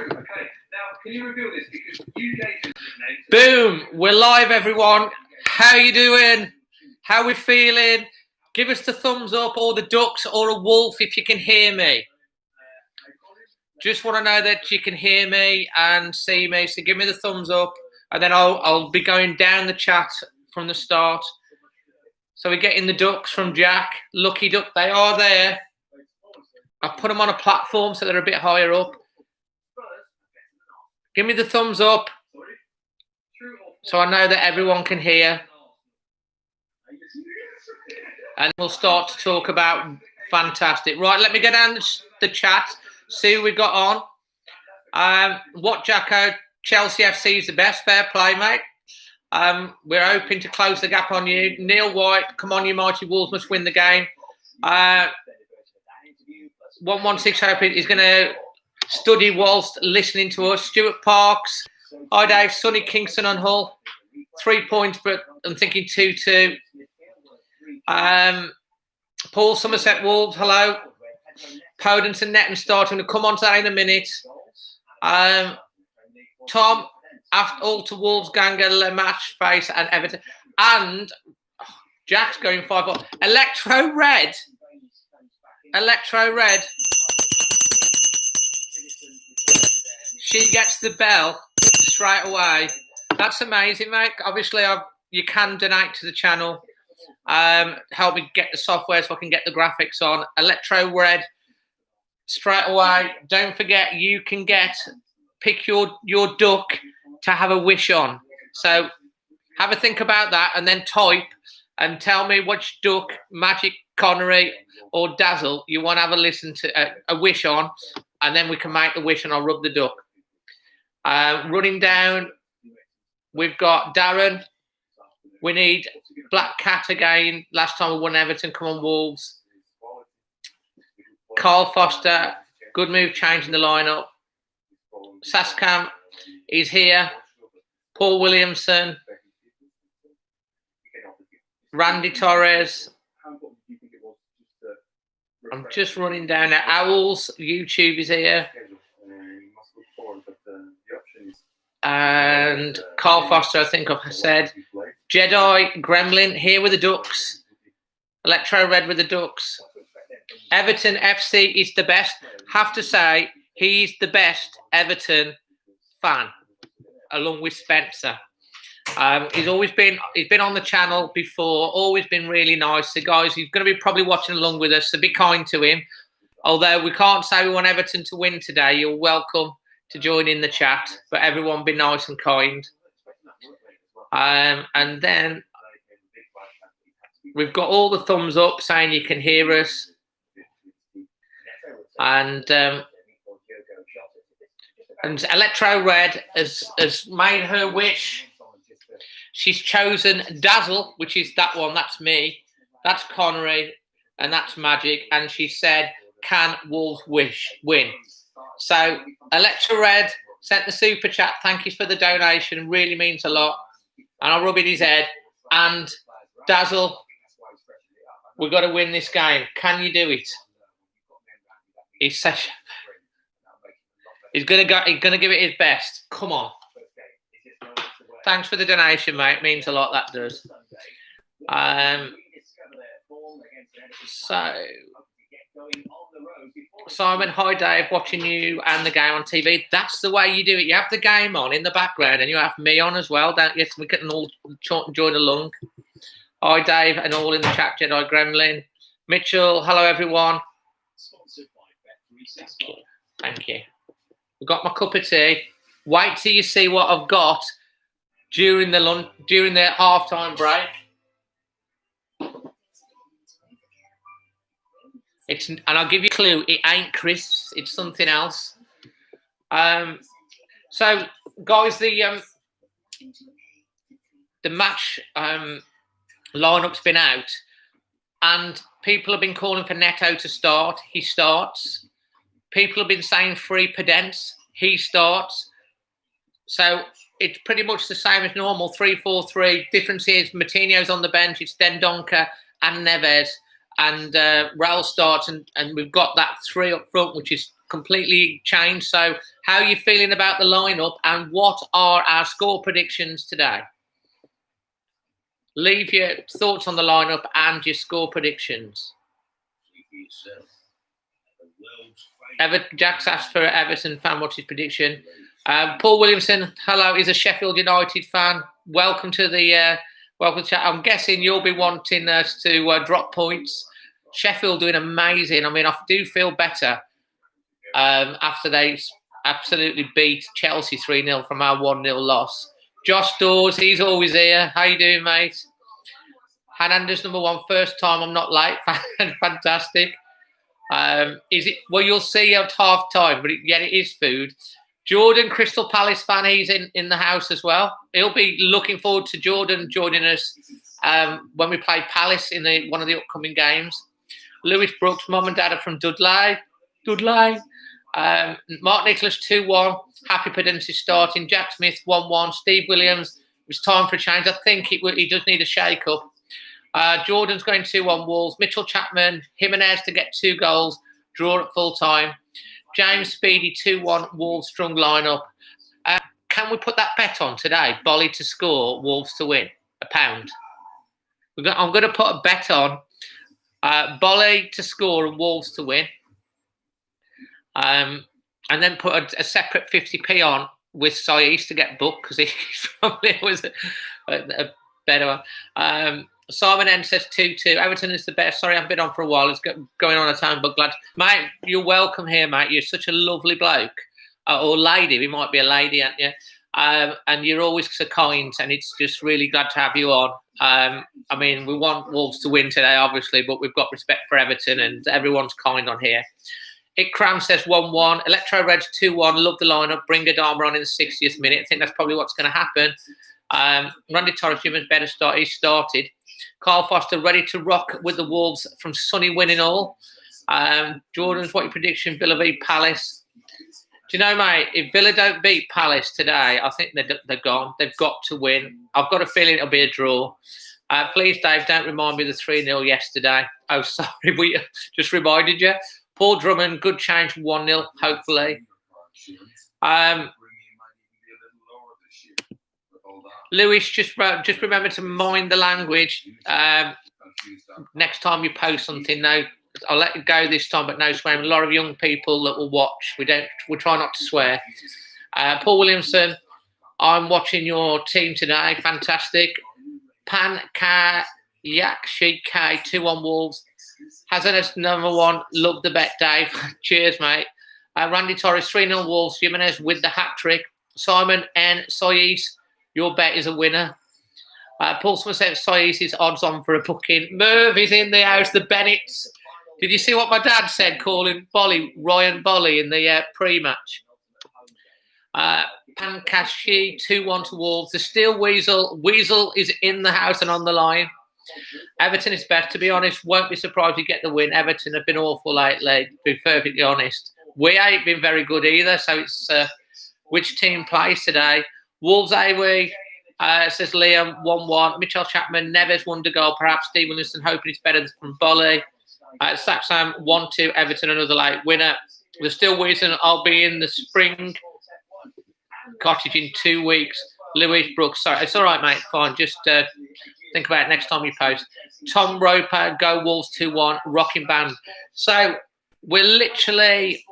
Can you reveal this? Because you gave us the Boom! We're live, everyone. How you doing? How we feeling? Give us the thumbs up, or the ducks, or a wolf if you can hear me. Just want to know that you can hear me and see me. So give me the thumbs up, and then I'll be going down the chat from the start. So we're getting the ducks from Jack. Lucky duck, they are there. I've put them on a platform so they're a bit higher up. Give me the thumbs up so I know that everyone can hear. And we'll start to talk about fantastic. Right, let me go down the chat, see who we got on. What Jacko, Chelsea FC is the best. Fair play, mate. We're hoping to close the gap on you. Neil White, come on, you mighty Wolves must win the game. 116 hoping he's going to study whilst listening to us. Stuart Parks. Hi, Dave. Sonny Kingston on Hull. 3 points, but I'm thinking 2-2. Paul Somerset Wolves. Hello. Podence and Netton starting to come on to that in a minute. Tom, after all to Wolves, Ganga, Le Match, Face, and Everton. And Jack's going 5-4. Electro Red. She gets the bell straight away. That's amazing, mate. Obviously, you can donate to the channel. Help me get the software so I can get the graphics on. Electro Red straight away. Don't forget, you can pick your duck to have a wish on. So have a think about that and then type and tell me which duck, Magic, Connery or Dazzle you want to have a listen to, a wish on, and then we can make the wish and I'll rub the duck. Running down, we've got Darren. We need Black Cat again. Last time we won Everton. Come on, Wolves. Carl Foster. Good move changing the lineup. Saskam is here. Paul Williamson. Randy Torres. I'm just running down now. Owls. YouTube is here. And Carl Foster, I think I've said. Jedi, Gremlin, here with the Ducks. Electro Red with the Ducks. Everton FC is the best. Have to say, he's the best Everton fan, along with Spencer. He's been on the channel before, always been really nice. So guys, he's going to be probably watching along with us, so be kind to him. Although we can't say we want Everton to win today, you're welcome to join in the chat, but everyone be nice and kind. And then we've got all the thumbs up saying you can hear us. And Electro Red has made her wish. She's chosen Dazzle, which is that one. That's me. That's Connery. And that's Magic. And she said, can Wolves win? So Electro Red sent the super chat. Thank you for the donation. Really means a lot. And I'll rub in his head. And Dazzle, we've got to win this game. Can you do it? He's going to give it his best. Come on. Thanks for the donation, mate. It means a lot, that does. So, Simon, hi Dave, watching you and the game on TV. That's the way you do it. You have the game on in the background and you have me on as well, don't you? So we can all join along. Hi Dave and all in the chat, Jedi Gremlin. Mitchell, hello everyone. Thank you. I've got my cup of tea. Wait till you see what I've got during the half-time break. And I'll give you a clue. It ain't crisps. It's something else. So, guys, the match lineup's been out, and people have been calling for Neto to start. He starts. People have been saying free Podence. He starts. So it's pretty much the same as normal. 3-4-3. Difference is Martinho's on the bench. It's Dendoncker and Neves. And Raul starts, and we've got that three up front, which is completely changed. So how are you feeling about the lineup, and what are our score predictions today? Leave your thoughts on the lineup and your score predictions. Jack's asked for Everton fan. What's his prediction? Paul Williamson, hello. He's a Sheffield United fan. Welcome to the chat. I'm guessing you'll be wanting us to drop points. Sheffield doing amazing. I mean, I do feel better after they absolutely beat Chelsea 3-0 from our 1-0 loss. Josh Dawes, he's always here. How you doing, mate? Hernandez, number 1, first time I'm not late. Fantastic. Is it? Well, you'll see at half time, but it is food. Jordan, Crystal Palace fan, he's in the house as well. He'll be looking forward to Jordan joining us when we play Palace in one of the upcoming games. Lewis Brooks, mum and dad are from Dudley. Mark Nicholas, 2-1. Happy Pedence starting. Jack Smith, 1-1. Steve Williams, it's time for a change. I think he does need a shake-up. Jordan's going 2-1 Wolves. Mitchell Chapman, Jimenez to get 2 goals. Draw at full time. James Speedy, 2-1 Wolves, strong lineup. Can we put that bet on today? Bolly to score, Wolves to win. £1. I'm going to put a bet on Bolly to score and Wolves to win. And then put a separate 50p on with Saiz to get booked, because he probably was a better one. Simon N says 2-2. Everton is the best. Sorry, I've been on for a while. It's going on a time, but glad. Mate, you're welcome here, mate. You're such a lovely bloke. Or lady. We might be a lady, aren't you? And you're always so kind, and it's just really glad to have you on. I mean, we want Wolves to win today, obviously, but we've got respect for Everton, and everyone's kind on here. Ikram says 1-1. Electro Reds 2-1. Love the lineup. Bring Adama on in the 60th minute. I think that's probably what's going to happen. Randy Torres, Jimenez better start. He started. Carl Foster ready to rock with the Wolves from Sunny winning all. Jordan's, what your prediction? Villa v Palace. Do you know, mate, if Villa don't beat Palace today, I think they're gone. They've got to win. I've got a feeling it'll be a draw. Please, Dave, don't remind me of the 3-0 yesterday. Oh, sorry, we just reminded you. Paul Drummond, good change, 1-0, hopefully. Lewis, just remember to mind the language. Next time you post something, no, I'll let it go this time, but no swearing. A lot of young people that will watch. We try not to swear. Paul Williamson, I'm watching your team today. Fantastic. Pan Ka Yak Sheik K 2-1 Wolves. Hazardous number 1. Love the bet, Dave. Cheers, mate. Randy Torres 3-0 Wolves. Jimenez with the hat trick. Simon N Saiz. Your bet is a winner. Paul Smith said Saiz' odds on for a booking. Merv is in the house. The Bennetts. Did you see what my dad said calling Bolly, Ryan Bolly in the pre-match? Pankashi 2-1 to Wolves. The Steel Weasel. Weasel is in the house and on the line. Everton is best. To be honest, won't be surprised if you get the win. Everton have been awful lately, to be perfectly honest. We ain't been very good either, so it's which team plays today. Wolves AW, says Liam, 1-1. Mitchell Chapman, Neves won the goal. Perhaps Steve Williamson hoping it's better from Bolly. Saxham, 1-2. Everton, another late winner. The Still Wilson, I'll be in the Spring Cottage in 2 weeks. Louis Brooks, sorry. It's all right, mate. Fine. Just think about it next time you post. Tom Roper, go Wolves 2-1. Rocking band. So we're literally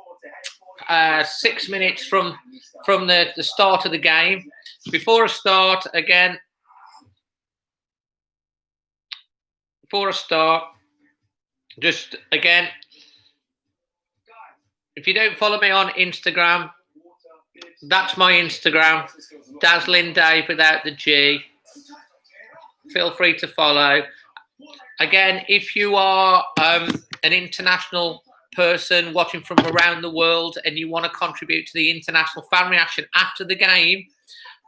6 minutes from the start of the game. Before I start, just again, if you don't follow me on Instagram, that's my Instagram, Dazzling Dave without the G. Feel free to follow. Again, if you are an international person watching from around the world and you want to contribute to the international fan reaction after the game,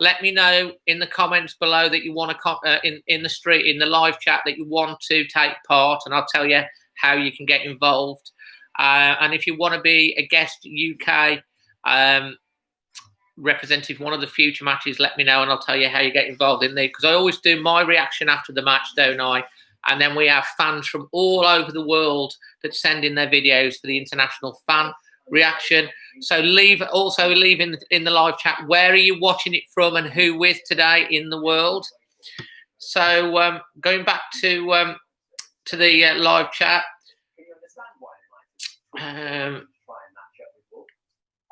let me know in the comments below that you want to in the live chat that you want to take part, and I'll tell you how you can get involved. And if you want to be a guest UK representative one of the future matches, let me know and I'll tell you how you get involved in there, because I always do my reaction after the match, don't I? And then we have fans from all over the world that send in their videos for the international fan reaction. So leave in the live chat where are you watching it from and who with today in the world. So going back to the live chat.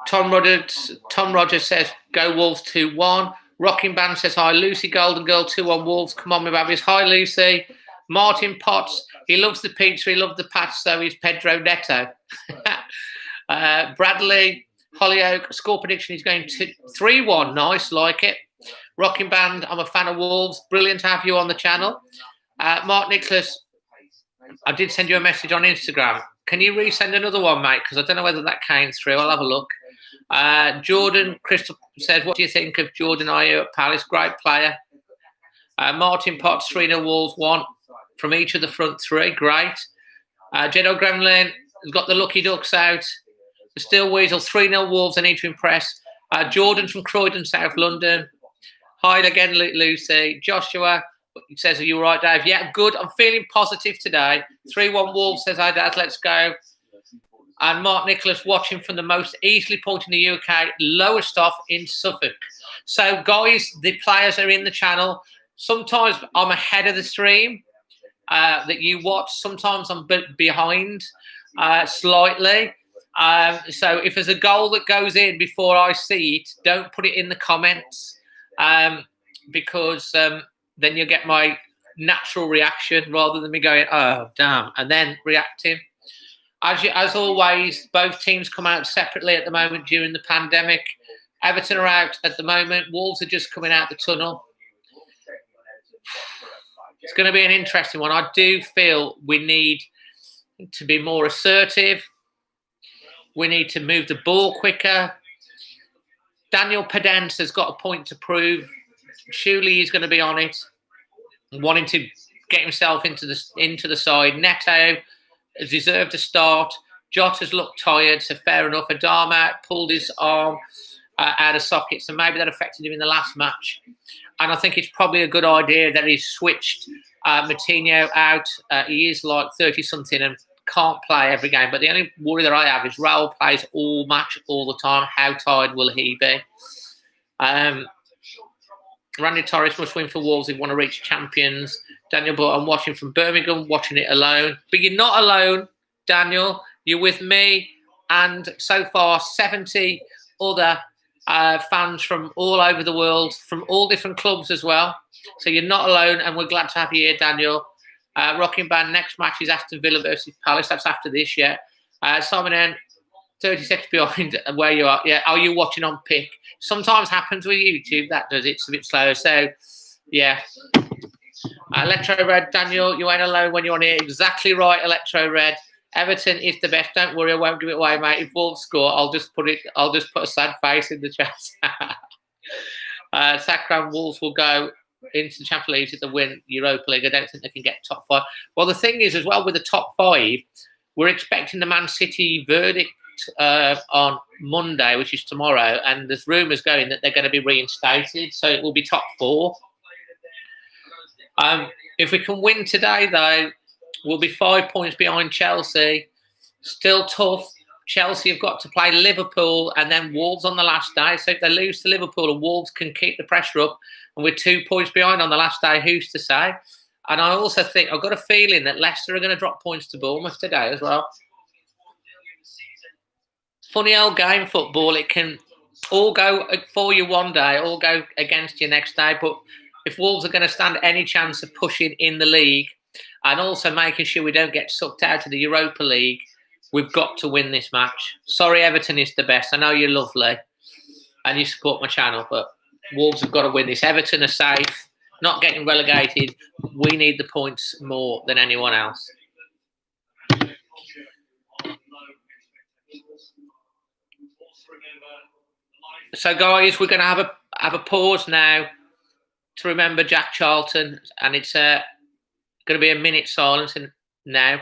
Tom Rogers says go Wolves 2-1. Rocking Band says hi. Lucy Golden Girl 2-1 Wolves. Come on, my babies. Hi, Lucy. Martin Potts. He loves the pizza. He loves the patch. So he's Pedro Neto. Bradley Hollyoak. Score prediction. He's going to 3-1. Nice, like it. Rocking Band. I'm a fan of Wolves. Brilliant to have you on the channel. Mark Nicholas. I did send you a message on Instagram. Can you resend another one, mate? Because I don't know whether that came through. I'll have a look. Jordan Crystal says, what do you think of Jordan Ayew at Palace? Great player. Martin Potts, 3-0 Wolves, 1 from each of the front three. Great. Jeddo Gremlin has got the Lucky Ducks out. The Steel Weasel, 3-0 Wolves. I need to impress. Jordan from Croydon, South London. Hi again, Lucy. Joshua says, are you all right, Dave? Yeah, good. I'm feeling positive today. 3-1 Wolves says, hi, Dad. Let's go. And Mark Nicholas watching from the most easily point in the UK, lowest off in Suffolk. So, guys, the players are in the channel. Sometimes I'm ahead of the stream that you watch. Sometimes I'm behind slightly. So if there's a goal that goes in before I see it, don't put it in the comments because then you'll get my natural reaction rather than me going, oh, damn, and then reacting. As always, both teams come out separately at the moment during the pandemic. Everton are out at the moment. Wolves are just coming out the tunnel. It's going to be an interesting one. I do feel we need to be more assertive. We need to move the ball quicker. Daniel Pedence has got a point to prove. Surely he's going to be on it, wanting to get himself into the side. Neto has deserved a start. Jota's looked tired, so fair enough. Adama pulled his arm out of socket, so maybe that affected him in the last match. And I think it's probably a good idea that he's switched Moutinho out. He is like 30-something and can't play every game. But the only worry that I have is Raul plays all match, all the time. How tired will he be? Randy Torres must win for Wolves if we want to reach champions. Daniel, but I'm watching from Birmingham, watching it alone. But you're not alone, Daniel. You're with me and so far 70 other fans from all over the world, from all different clubs as well. So you're not alone, and we're glad to have you here, Daniel. Rocking Band, next match is Aston Villa versus Palace. That's after this, yeah. Simon N, 30 seconds behind where you are. Yeah, are you watching on Pick? Sometimes happens with YouTube, that does. It's a bit slower. So, yeah. Electro Red, Daniel, you ain't alone when you're on here. Exactly right, Electro Red. Everton is the best. Don't worry, I won't give it away, mate. If Wolves score, I'll just put a sad face in the chat. Sacram Wolves will go into the Champions League if they win Europa League. I don't think they can get top 5. Well, the thing is, as well, with the top 5, we're expecting the Man City verdict on Monday, which is tomorrow, and there's rumours going that they're going to be reinstated, so it will be top 4. If we can win today, though, we'll be 5 points behind Chelsea. Still tough. Chelsea have got to play Liverpool and then Wolves on the last day. So if they lose to Liverpool and Wolves can keep the pressure up, and we're 2 points behind on the last day, who's to say? And I also think, I've got a feeling that Leicester are going to drop points to Bournemouth today as well. Funny old game, football. It can all go for you one day, all go against you next day. But if Wolves are going to stand any chance of pushing in the league and also making sure we don't get sucked out of the Europa League, we've got to win this match. Sorry, Everton is the best. I know you're lovely and you support my channel, but Wolves have got to win this. Everton are safe, not getting relegated. We need the points more than anyone else. So, guys, we're going to have a pause now to remember Jack Charlton, and it's going to be a minute silence now.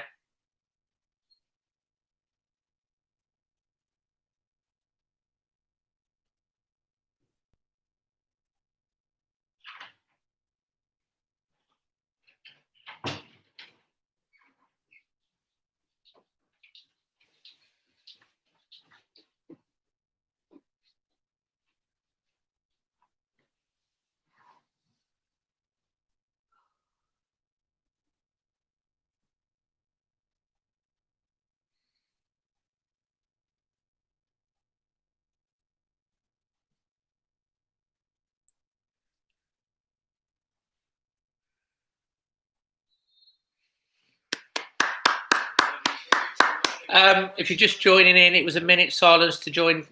If you're just joining in, it was a minute silence to join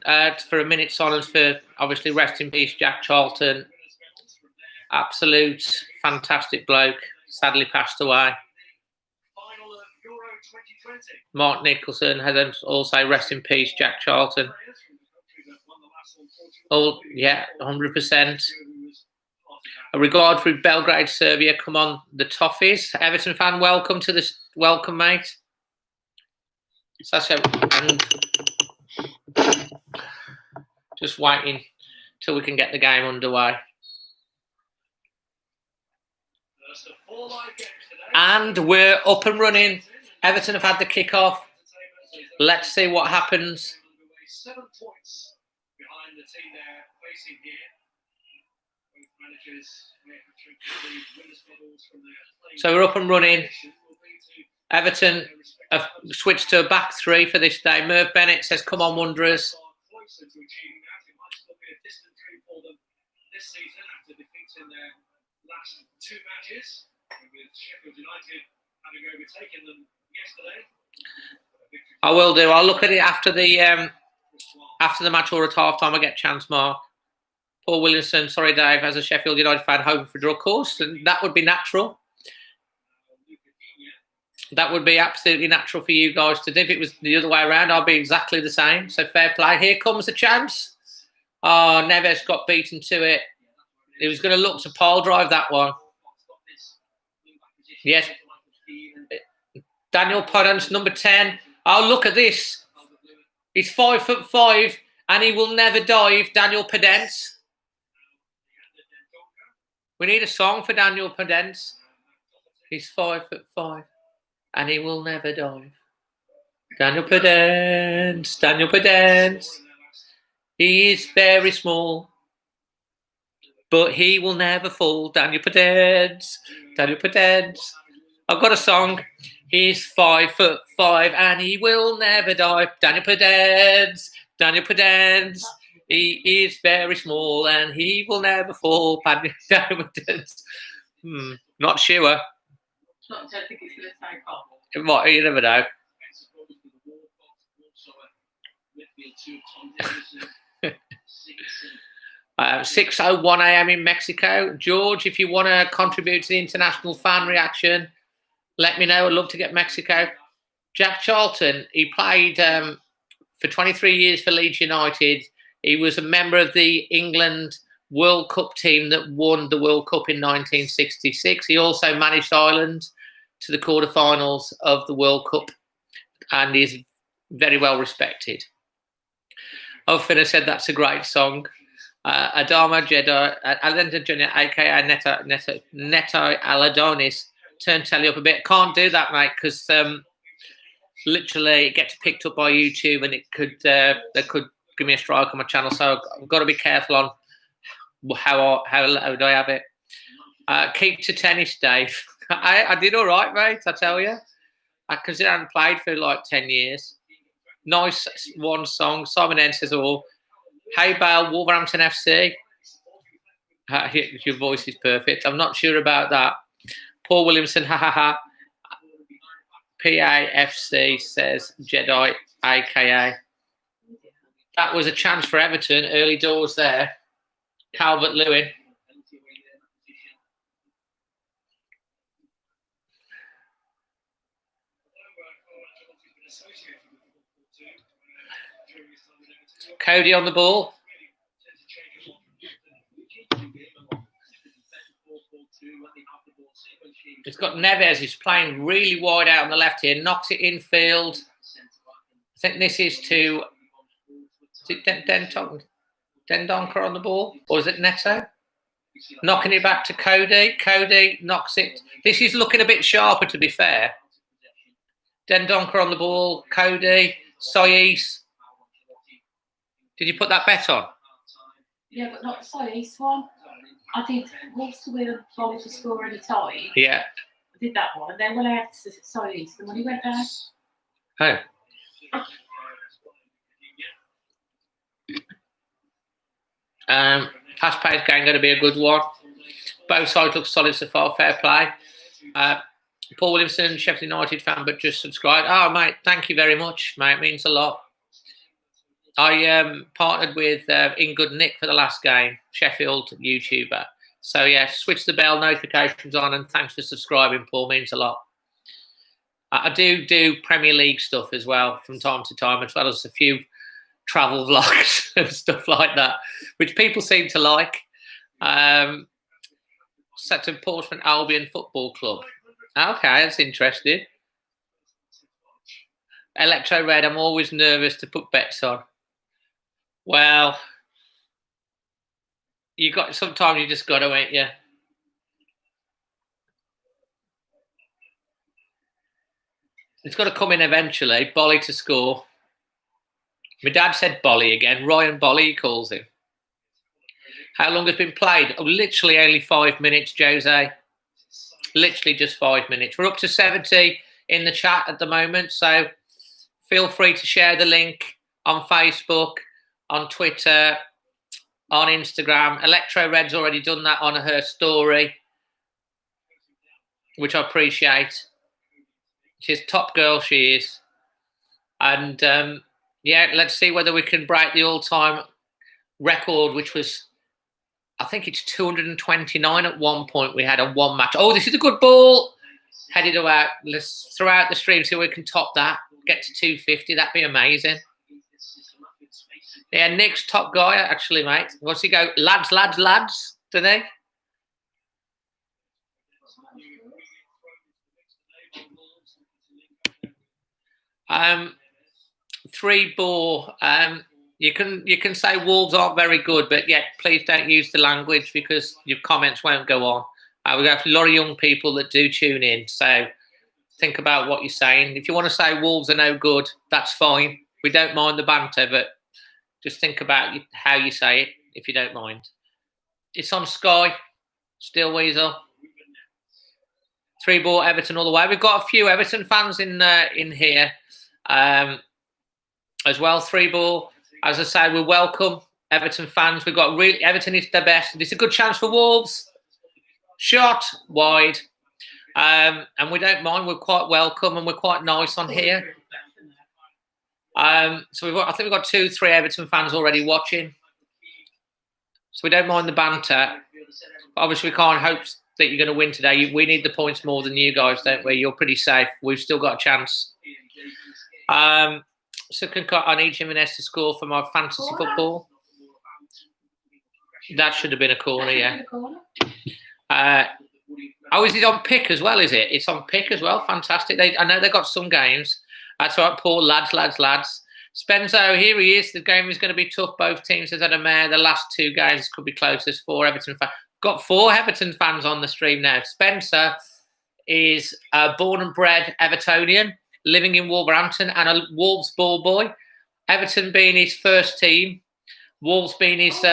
for a minute silence for obviously rest in peace Jack Charlton. Absolute fantastic bloke. Sadly passed away. Mark Nicholson had also rest in peace Jack Charlton. Oh yeah, 100%. A regard for Belgrade, Serbia. Come on, the Toffees. Everton fan, welcome to this. Welcome, mate. Sasha, and just waiting till we can get the game underway. And we're up and running. Everton have had the kickoff. Let's see what happens. 7 points behind the team they're facing here. So we're up and running. Everton have switched to a back three for this day. Merv Bennett says, come on, Wanderers. I will do. I'll look at it after the match or at half time. I get a chance, Mark. Paul Williamson, sorry, Dave, as a Sheffield United fan, hoping for a draw, of course, and that would be natural. That would be absolutely natural for you guys to do. If it was the other way around, I'd be exactly the same. So fair play. Here comes the chance. Oh, Neves got beaten to it. He was going to look to pile drive that one. Yes. Daniel Podence, number 10. Oh, look at this. He's 5'5", and he will never dive. Daniel Podence. We need a song for Daniel Podence. He's 5'5", and he will never dive. Daniel Podence. Daniel Podence. He is very small, but he will never fall. Daniel Podence. Daniel Podence. I've got a song. He's 5'5", and he will never dive. Daniel Podence. Daniel Podence. He is very small, and he will never fall. Daniel Podence. Not sure. I don't think it's going to take off. It might. You never know. 6:01 a.m. in Mexico. George, if you want to contribute to the international fan reaction, let me know. I'd love to get Mexico. Jack Charlton, he played for 23 years for Leeds United. He was a member of the England World Cup team that won the World Cup in 1966. He also managed Ireland to the quarterfinals of the World Cup and is very well respected. Often said that's a great song. Adama Jedi, Alenda Junior, aka Neto Aladonis, turn telly up a bit. Can't do that, mate, because literally it gets picked up by YouTube and it could they could give me a strike on my channel. So I've got to be careful on how loud I have it. Keep to tennis, Dave. I did all right, mate. I tell you, because I hadn't played for like 10 years. Nice one song. Simon N says, "Oh, hey Bale, Wolverhampton FC." Your voice is perfect. I'm not sure about that. Paul Williamson, ha ha ha. PAFC says Jedi, aka. That was a chance for Everton. Early doors there. Calvert-Lewin. Cody on the ball. It's got Neves, who's playing really wide out on the left here. Knocks it infield. I think this is to... Is it Dendonker on the ball? Or is it Neto? Knocking it back to Cody. Cody knocks it. This is looking a bit sharper, to be fair. Dendonker on the ball. Cody. Soyis. Did you put that bet on? Yeah, but not Soyis one. I did Wolves to win and Bowl to score any time. Yeah. I did that one. And then when I had Soyis, the money went down. Oh. Fast-paced game going to be a good one. Both sides look solid so far. Fair play. Paul Williamson, Sheffield United fan, but just subscribed. Oh, mate, thank you very much, mate. It means a lot. I partnered with In Good Nick for the last game, Sheffield YouTuber. So, yeah, switch the bell notifications on, and thanks for subscribing, Paul. Means a lot. I do Premier League stuff as well from time to time, as well as a few travel vlogs and stuff like that, which people seem to like. Sutton Portsmouth Albion Football Club. Okay, that's interesting. Electro Red, I'm always nervous to put bets on. Well, sometimes you just got to, ain't you? It's got to come in eventually. Bolly to score. My dad said Bolly again. Ryan Bolly, he calls him. How long has been played? Oh, literally only 5 minutes, Jose. Literally just 5 minutes. We're up to 70 in the chat at the moment, so feel free to share the link on Facebook, on Twitter, on Instagram. Electro Red's already done that on her story, which I appreciate. She's top girl, she is. And, yeah, let's see whether we can break the all-time record, which was, I think it's 229 at one point we had on one match. Oh, this is a good ball. Headed out. Let's throw out the stream, see if we can top that. Get to 250. That'd be amazing. Yeah, Nick's top guy, actually, mate. What's he go? Lads, lads, lads, doesn't he? 3 ball. You can say Wolves aren't very good, but yeah, please don't use the language because your comments won't go on. We have a lot of young people that do tune in, so think about what you're saying. If you want to say Wolves are no good, that's fine. We don't mind the banter, but just think about how you say it, if you don't mind. It's on Sky, still Weasel. 3 ball Everton all the way. We've got a few Everton fans in here as well. 3 ball. As I say, we welcome Everton fans. We've got Everton is the best. It's a good chance for Wolves. Shot wide. And we don't mind. We're quite welcome and we're quite nice on here. So I think we've got 2-3 Everton fans already watching. So we don't mind the banter. Obviously, we can't hope that you're going to win today. We need the points more than you guys, don't we? You're pretty safe. We've still got a chance. So I need Jimenez to score for my fantasy football. That should have been a corner, yeah. Is it on pick as well, is it? It's on pick as well. Fantastic. I know they've got some games. That's right, Paul. Lads. Spenzo, here he is. The game is going to be tough. Both teams have had a mare. The last 2 games could be closest. 4 Everton fans. Got 4 Everton fans on the stream now. Spencer is born and bred Evertonian, living in Wolverhampton, and a Wolves ball boy. Everton being his first team, Wolves being his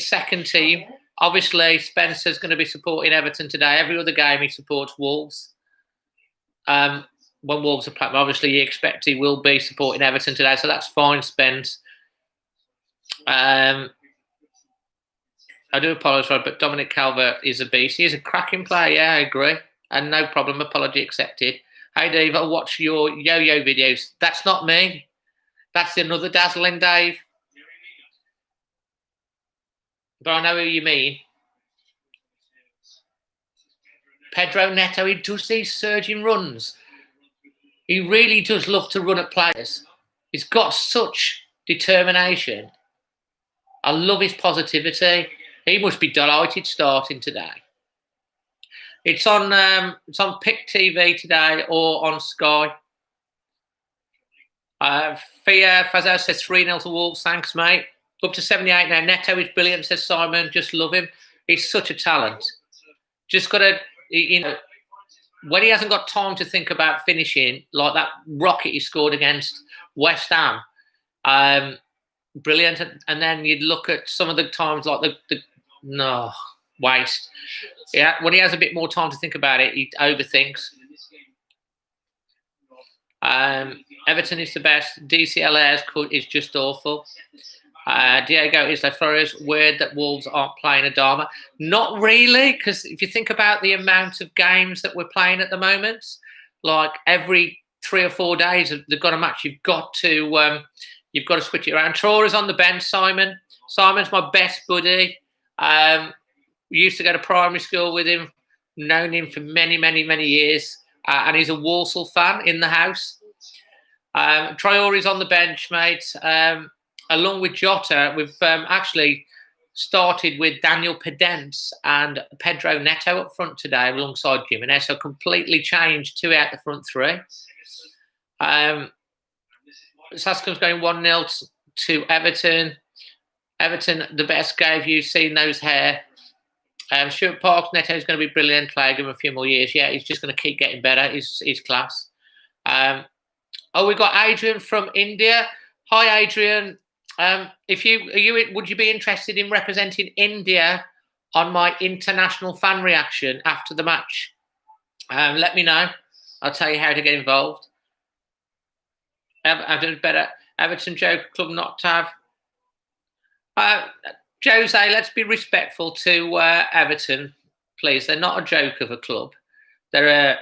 second team. Obviously, Spencer's going to be supporting Everton today. Every other game he supports Wolves. When Wolves are playing, obviously you expect he will be supporting Everton today, so that's fine, Spence. I do apologise, but Dominic Calvert is a beast. He is a cracking player, yeah, I agree. And no problem, apology accepted. Hey, Dave, I'll watch your yo-yo videos. That's not me. That's another Dazzling Dave. But I know who you mean. Pedro Neto, he does these surging runs. He really does love to run at players. He's got such determination. I love his positivity. He must be delighted starting today. It's on Pick TV today or on Sky. Fia Fazal says 3-0 to Wolves. Thanks, mate. Up to 78 now. Neto is brilliant, says Simon. Just love him. He's such a talent. Just got to, when he hasn't got time to think about finishing, like that rocket he scored against West Ham, brilliant. And then you'd look at some of the times like no, waste. Yeah, when he has a bit more time to think about it, he overthinks. Everton is the best. DCLA is just awful. Diego Isla Flores, weird that Wolves aren't playing Adama. Not really, because if you think about the amount of games that we're playing at the moment, like every 3 or 4 days they've got a match. You've got to switch it around. Traore's on the bench. Simon's my best buddy. We used to go to primary school with him, known him for many, many, many years, and he's a Walsall fan in the house. Traore's on the bench, mate. Along with Jota, we've actually started with Daniel Pedence and Pedro Neto up front today alongside Jimenez, so completely changed 2 out the front 3. Saskam's going 1-0 to Everton. Everton, the best game you've seen those hair. Stuart Parks, Neto's going to be brilliant. Play him a few more years. Yeah, he's just going to keep getting better. He's class. We've got Adrian from India. Hi, Adrian. Would you be interested in representing India on my international fan reaction after the match? Let me know. I'll tell you how to get involved. Everton Joker Club not to have. Jose, let's be respectful to Everton, please. They're not a joke of a club. In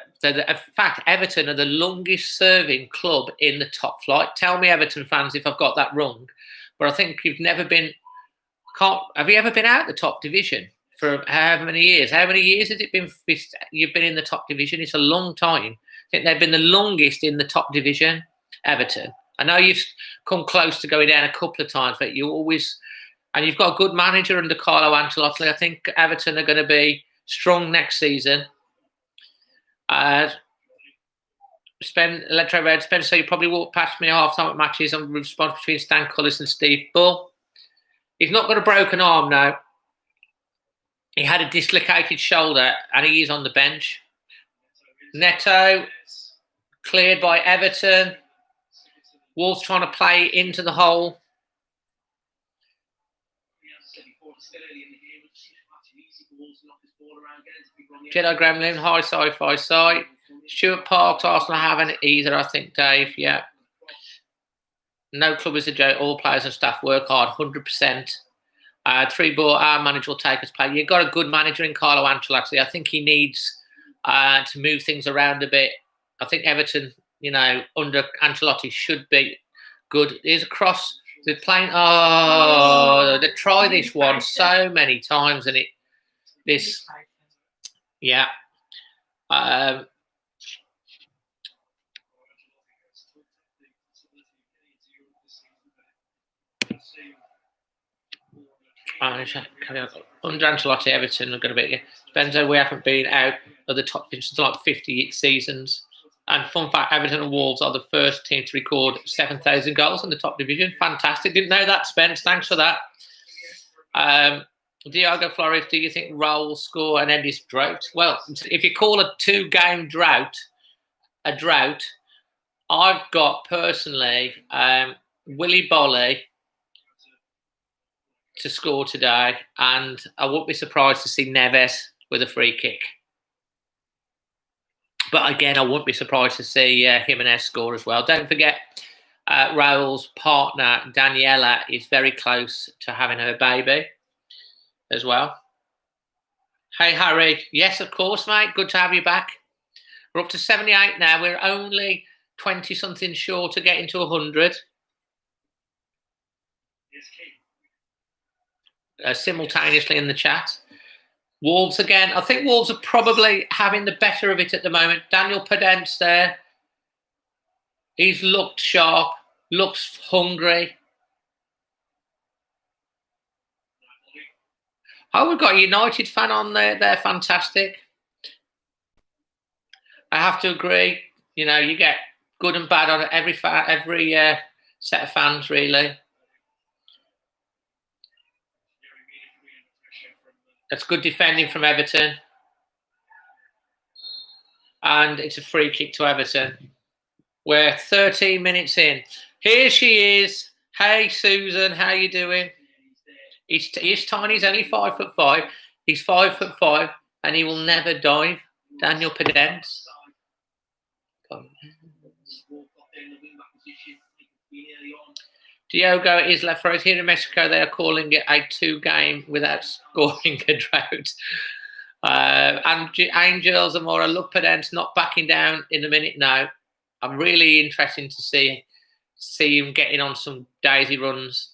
fact, Everton are the longest serving club in the top flight. Tell me, Everton fans, if I've got that wrong. But I think you've never been. Have you ever been out the top division for however many years? How many years has it been? You've been in the top division. It's a long time. I think they've been the longest in the top division. Everton. I know you've come close to going down a couple of times, but you always. And you've got a good manager under Carlo Ancelotti. I think Everton are going to be strong next season. Electro Red, Spencer, you probably walked past me half time at matches on response between Stan Cullis and Steve Bull. He's not got a broken arm now. He had a dislocated shoulder and he is on the bench. Neto, cleared by Everton. Wolves trying to play into the hole. Jedi Gremlin, high sci-fi site. Stuart Parks, Arsenal haven't either, I think, Dave. Yeah. No club is a joke. All players and staff work hard, 100%. 3 ball, our manager will take us play. You've got a good manager in Carlo Ancelotti. I think he needs to move things around a bit. I think Everton, under Ancelotti should be good. Here's a cross. They're playing. Oh, they try this one so many times, and yeah. Under Ancelotti, Everton are going to be. Benzo, we haven't been out of the top since like 50 seasons. And fun fact, Everton and Wolves are the first team to record 7,000 goals in the top division. Fantastic. Didn't know that, Spence. Thanks for that. Diego Flores, do you think Raul will score and end his drought? Well, if you call a 2-game drought a drought, I've got personally Willy Bolly to score today, and I wouldn't be surprised to see Neves with a free kick. But again, I wouldn't be surprised to see Jimenez score as well. Don't forget, Raul's partner, Daniela, is very close to having her baby as well. Hey, Harry. Yes, of course, mate. Good to have you back. We're up to 78 now. We're only 20-something short of getting to 100. Simultaneously in the chat. Wolves again. I think Wolves are probably having the better of it at the moment. Daniel Pedence there. He's looked sharp, looks hungry. Oh, we've got a United fan on there. They're fantastic. I have to agree. You get good and bad on every set of fans, really. That's good defending from Everton. And it's a free kick to Everton. We're 13 minutes in. Here she is. Hey, Susan, how you doing? He's tiny. He's only 5'5". He's 5'5", and he will never dive. Daniel Pedence. Diogo Isla throws here in Mexico. They are calling it a 2-game without scoring a drought. And Angels and Mora Lupidence not backing down in a minute now. I'm really interested to see him getting on some daisy runs.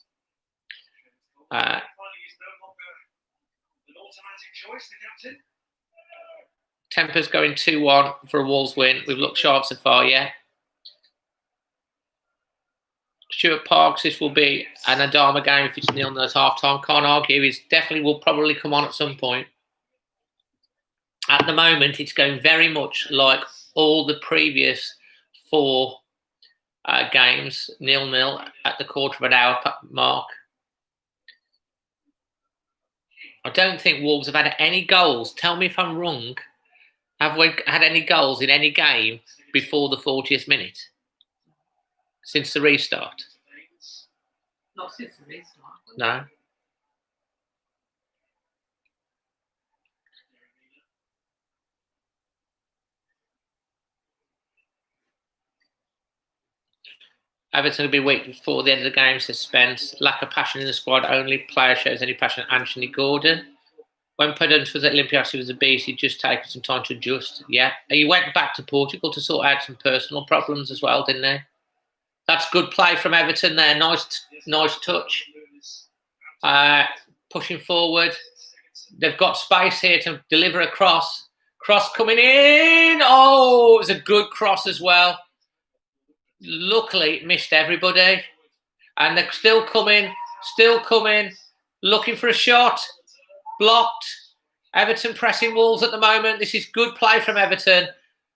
Temper's going 2-1 for a Wolves win. We've looked sharp so far, yeah. Stuart Parks, this will be an Adama game if it's 0-0 at half-time. Can't argue. He definitely will probably come on at some point. At the moment, it's going very much like all the previous 4 games, 0-0 at the quarter of an hour mark. I don't think Wolves have had any goals. Tell me if I'm wrong. Have we had any goals in any game before the 40th minute? Since the restart? Not since the restart. No. Everton will be weak before the end of the game. Suspense. Lack of passion in the squad. Only player shows any passion. Anthony Gordon. When Podence was at Olympiacos, he was a beast. He'd just taken some time to adjust. Yeah. And he went back to Portugal to sort out some personal problems as well, didn't he? That's good play from Everton there. Nice touch. Pushing forward. They've got space here to deliver a cross. Cross coming in. Oh, it was a good cross as well. Luckily, it missed everybody. And they're still coming. Looking for a shot. Blocked. Everton pressing Wolves at the moment. This is good play from Everton.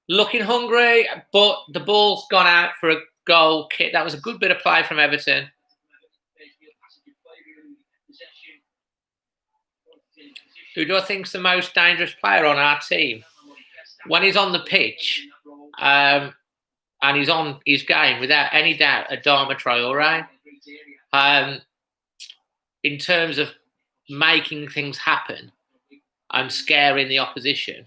Looking hungry, but the ball's gone out for a goal kick. That was a good bit of play from Everton. Who do I think is the most dangerous player on our team? When he's on the pitch and he's on his game, without any doubt, Adama Traore. In terms of making things happen and scaring the opposition,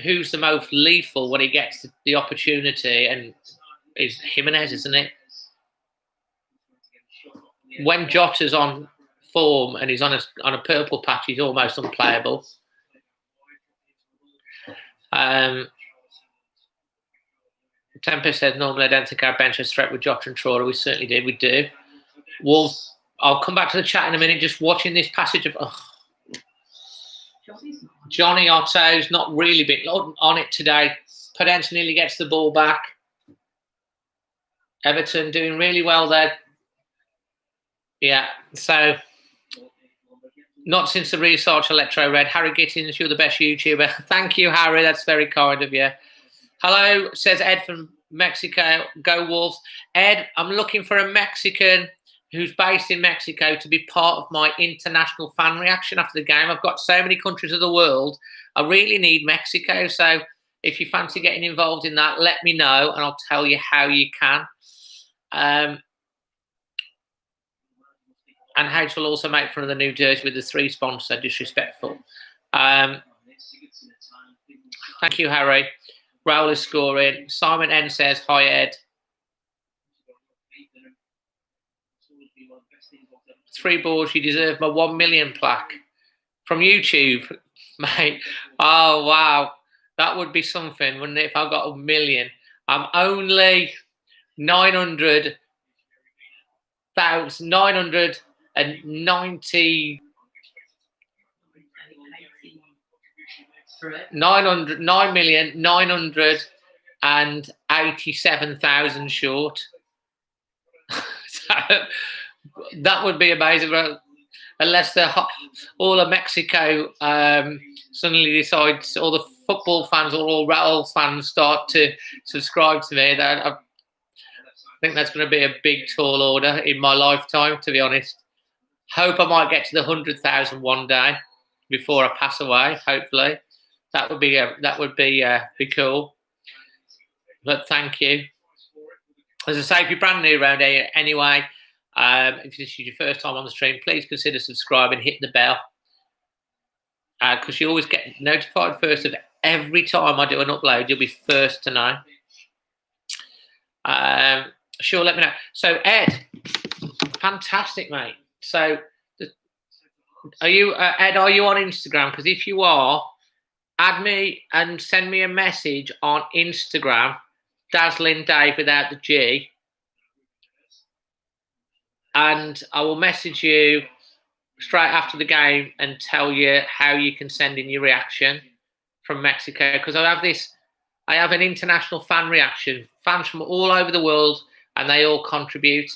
who's the most lethal when he gets the opportunity? And it's Jimenez, isn't it? When Jota's on form and he's on a purple patch, he's almost unplayable. Tempest says, normally I don't think our bench has threat with Jota and Traore. We certainly did. We do. Wolves, I'll come back to the chat in a minute. Just watching this passage of... Johnny Otto's not really been on it today. Podence nearly gets the ball back. Everton doing really well there. Yeah, so... Not since the research Electro Red. Harry Gittins, you're the best YouTuber. Thank you, Harry. That's very kind of you. Hello, says Ed from Mexico. Go Wolves. Ed, I'm looking for a Mexican who's based in Mexico to be part of my international fan reaction after the game. I've got so many countries of the world. I really need Mexico. So if you fancy getting involved in that, let me know and I'll tell you how you can. And H will also make fun of the new jersey with the 3 sponsor. Disrespectful. Thank you, Harry. Raul is scoring. Simon N says, hi, Ed. 3 balls, you deserve my 1 million plaque. From YouTube, mate. Oh, wow. That would be something, wouldn't it, if I got 1 million? I'm only 990 9,987,000 short. So, that would be amazing, unless all of Mexico suddenly decides, all the football fans or all Raul fans start to subscribe to me. That I think that's going to be a big tall order in my lifetime, to be honest. Hope I might get to the 100,000 one day before I pass away. Hopefully, that would be cool. But thank you. As I say, if you're brand new around here, anyway, if this is your first time on the stream, please consider subscribing, hit the bell, because you always get notified first of every time I do an upload. You'll be first to know. Sure, let me know. So, Ed, Fantastic, mate. So, are you, Ed, are you on Instagram? Because if you are, add me and send me a message on Instagram, Dazzling Dave without the G. And I will message you straight after the game and tell you how you can send in your reaction from Mexico. Because I have an international fan reaction, fans from all over the world, and they all contribute.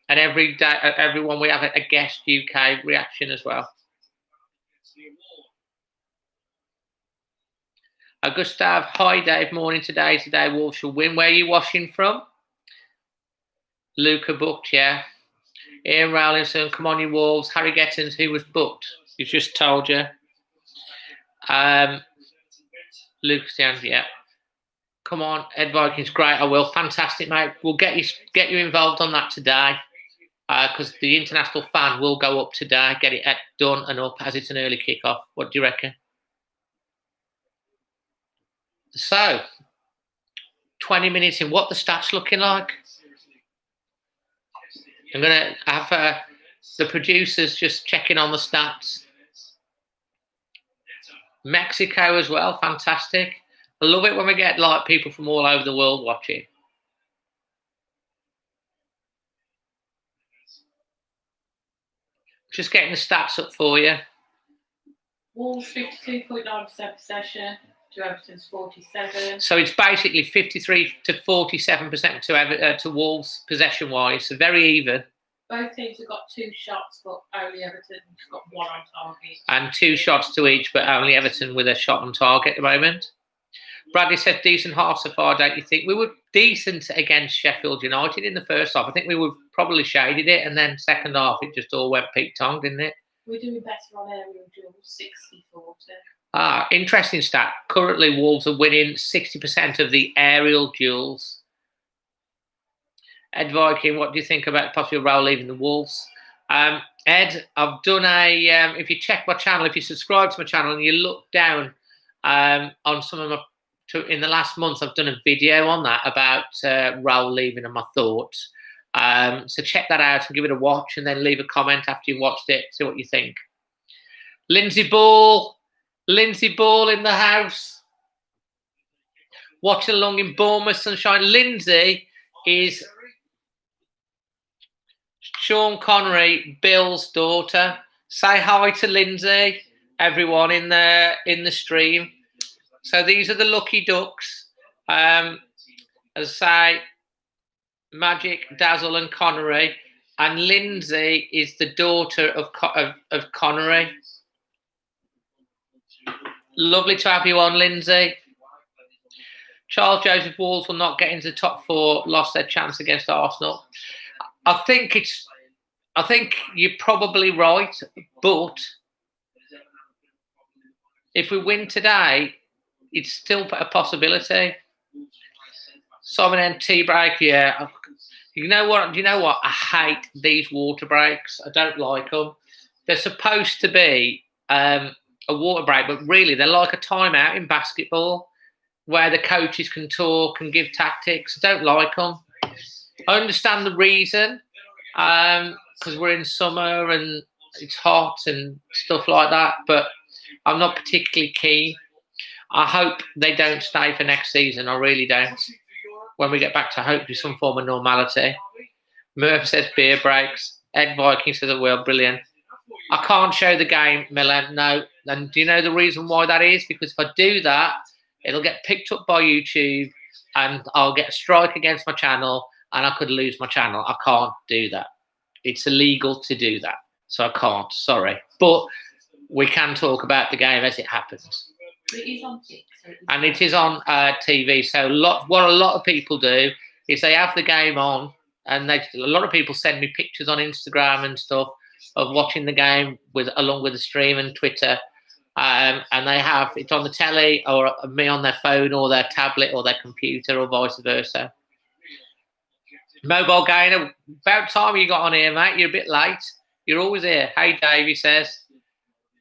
And every day, everyone, we have a guest UK reaction as well. Gustav, hi Dave, morning today. Today Wolves shall win. Where are you watching from? Luca booked, yeah. Ian Rowlinson, come on you Wolves. Harry Gettins, who was booked? He's just told you. Lucas Young, yeah. Come on, Ed Vikings, great. I will. Fantastic, mate. We'll get you involved on that today because the international fan will go up today, get it done and up as it's an early kickoff. What do you reckon? So, 20 minutes in. What the stats looking like? I'm going to have the producers just checking on the stats. Mexico as well, fantastic. I love it when we get like people from all over the world watching. Just getting the stats up for you. Wolves 52.9% possession to Everton's 47. So it's basically 53 to 47% to Wolves possession-wise. So very even. Both teams have got 2 shots, but only Everton's got 1 on target. And 2 shots to each, but only Everton with a shot on target at the moment. Bradley said decent half so far, don't you think? We were decent against Sheffield United in the first half. I think we were probably shaded it, and then second half it just all went peak-tongue, didn't it? We're doing better on aerial duels, 60-40. Interesting stat. Currently, Wolves are winning 60% of the aerial duels. Ed Viking, what do you think about possible role leaving the Wolves? Ed, I've done if you check my channel, if you subscribe to my channel and you look down on some of my, in the last month, I've done a video on that about Raul leaving and my thoughts. So check that out and give it a watch and then leave a comment after you've watched it, see what you think. Lindsay Ball in the house. Watching along in Bournemouth sunshine. Lindsay is Sean Connery, Bill's daughter. Say hi to Lindsay, everyone in the stream. So these are the lucky ducks. As I say, Magic, Dazzle, and Connery, and Lindsay is the daughter of Connery. Lovely to have you on, Lindsay. Charles Joseph Wolves will not get into the top 4, lost their chance against Arsenal. I think you're probably right, but if we win today, it's still a possibility. Simon NT break, yeah. You know what? Do you know what? I hate these water breaks. I don't like them. They're supposed to be a water break, but really they're like a timeout in basketball where the coaches can talk and give tactics. I don't like them. I understand the reason because we're in summer and it's hot and stuff like that, but I'm not particularly keen. I hope they don't stay for next season. I really don't. When we get back to hopefully some form of normality. Murph says beer breaks. Ed Viking says it will. Brilliant. I can't show the game, Milan. No. And do you know the reason why that is? Because if I do that, it'll get picked up by YouTube and I'll get a strike against my channel and I could lose my channel. I can't do that. It's illegal to do that. So I can't. Sorry. But we can talk about the game as it happens. It is on TikTok. And it is on TV. So what a lot of people do is they have the game on and a lot of people send me pictures on Instagram and stuff of watching the game along with the stream and Twitter. And they have it on the telly or me on their phone or their tablet or their computer or vice versa. Mobile Gainer, about time you got on here, mate. You're a bit late. You're always here. Hey, Dave, he says.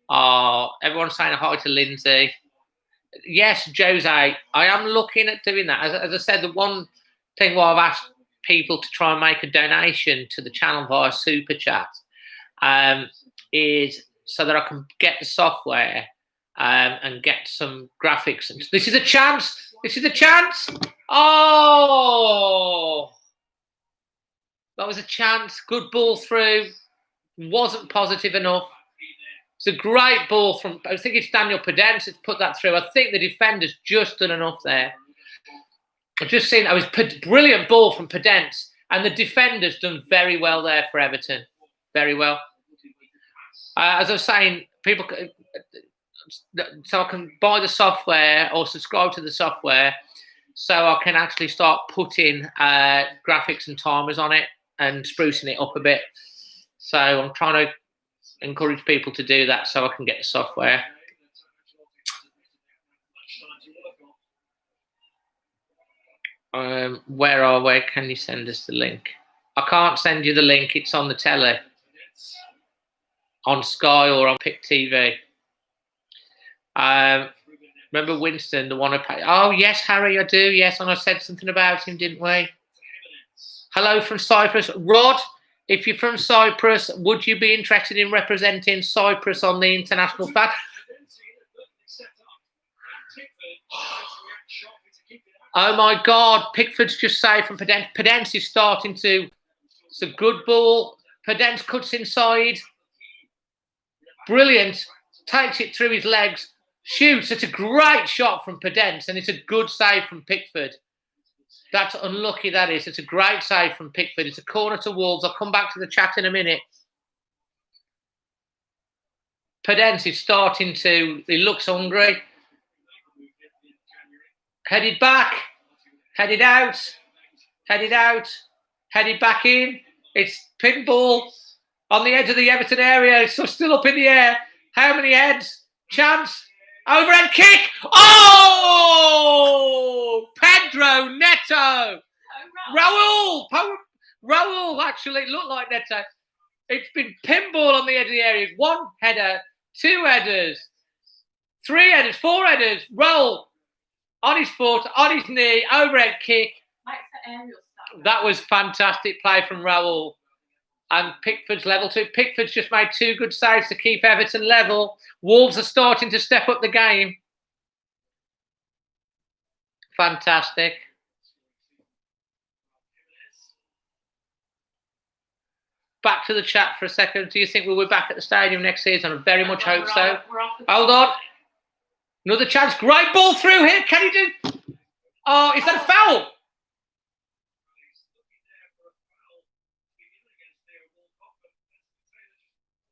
Oh, everyone's saying hi to Lindsay. Yes, Jose, I am looking at doing that. As I said, the one thing why I've asked people to try and make a donation to the channel via Super Chat is so that I can get the software and get some graphics. And this is a chance. This is a chance. Oh, that was a chance. Good ball through. Wasn't positive enough. It's a great ball from, I think it's Daniel Podence that's put that through. I think the defender's just done enough there. I've just seen, it was a brilliant ball from Podence, and the defender's done very well there for Everton. Very well. As I was saying, people, so I can buy the software or subscribe to the software so I can actually start putting graphics and timers on it and sprucing it up a bit. So I'm trying to encourage people to do that so I can get the software. Where are we? Can you send us the link? I can't send you the link. It's on the telly, on Sky or on Pick TV. Remember Winston, the one I paid? Oh, yes, Harry, I do. Yes, and I said something about him, didn't we? Hello from Cyprus. Rod, if you're from Cyprus, would you be interested in representing Cyprus on the international flag? Oh, my God. Pickford's just saved from Podence. Podence is starting to... It's a good ball. Podence cuts inside. Brilliant. Takes it through his legs. Shoots. It's a great shot from Podence, and it's a good save from Pickford. That's unlucky, that is. It's a great save from Pickford. It's a corner to Wolves. I'll come back to the chat in a minute. Podence is starting to... He looks hungry. Headed back. Headed out. Headed out. Headed back in. It's pinball on the edge of the Everton area. It's still up in the air. How many heads? Chance. Overhead kick. Oh! Pedro Neto. Raul. Raul actually looked like Neto. It's been pinball on the edge of the area. One header, two headers, three headers, four headers. Raul on his foot, on his knee, overhead kick. That was fantastic play from Raul. And Pickford's level two. Pickford's just made two good saves to keep Everton level. Wolves are starting to step up the game. Fantastic. Back to the chat for a second. Do you think we'll be back at the stadium next season? I very much hope so. Hold on. Another chance. Great ball through here. Can he do... Oh, is that a foul?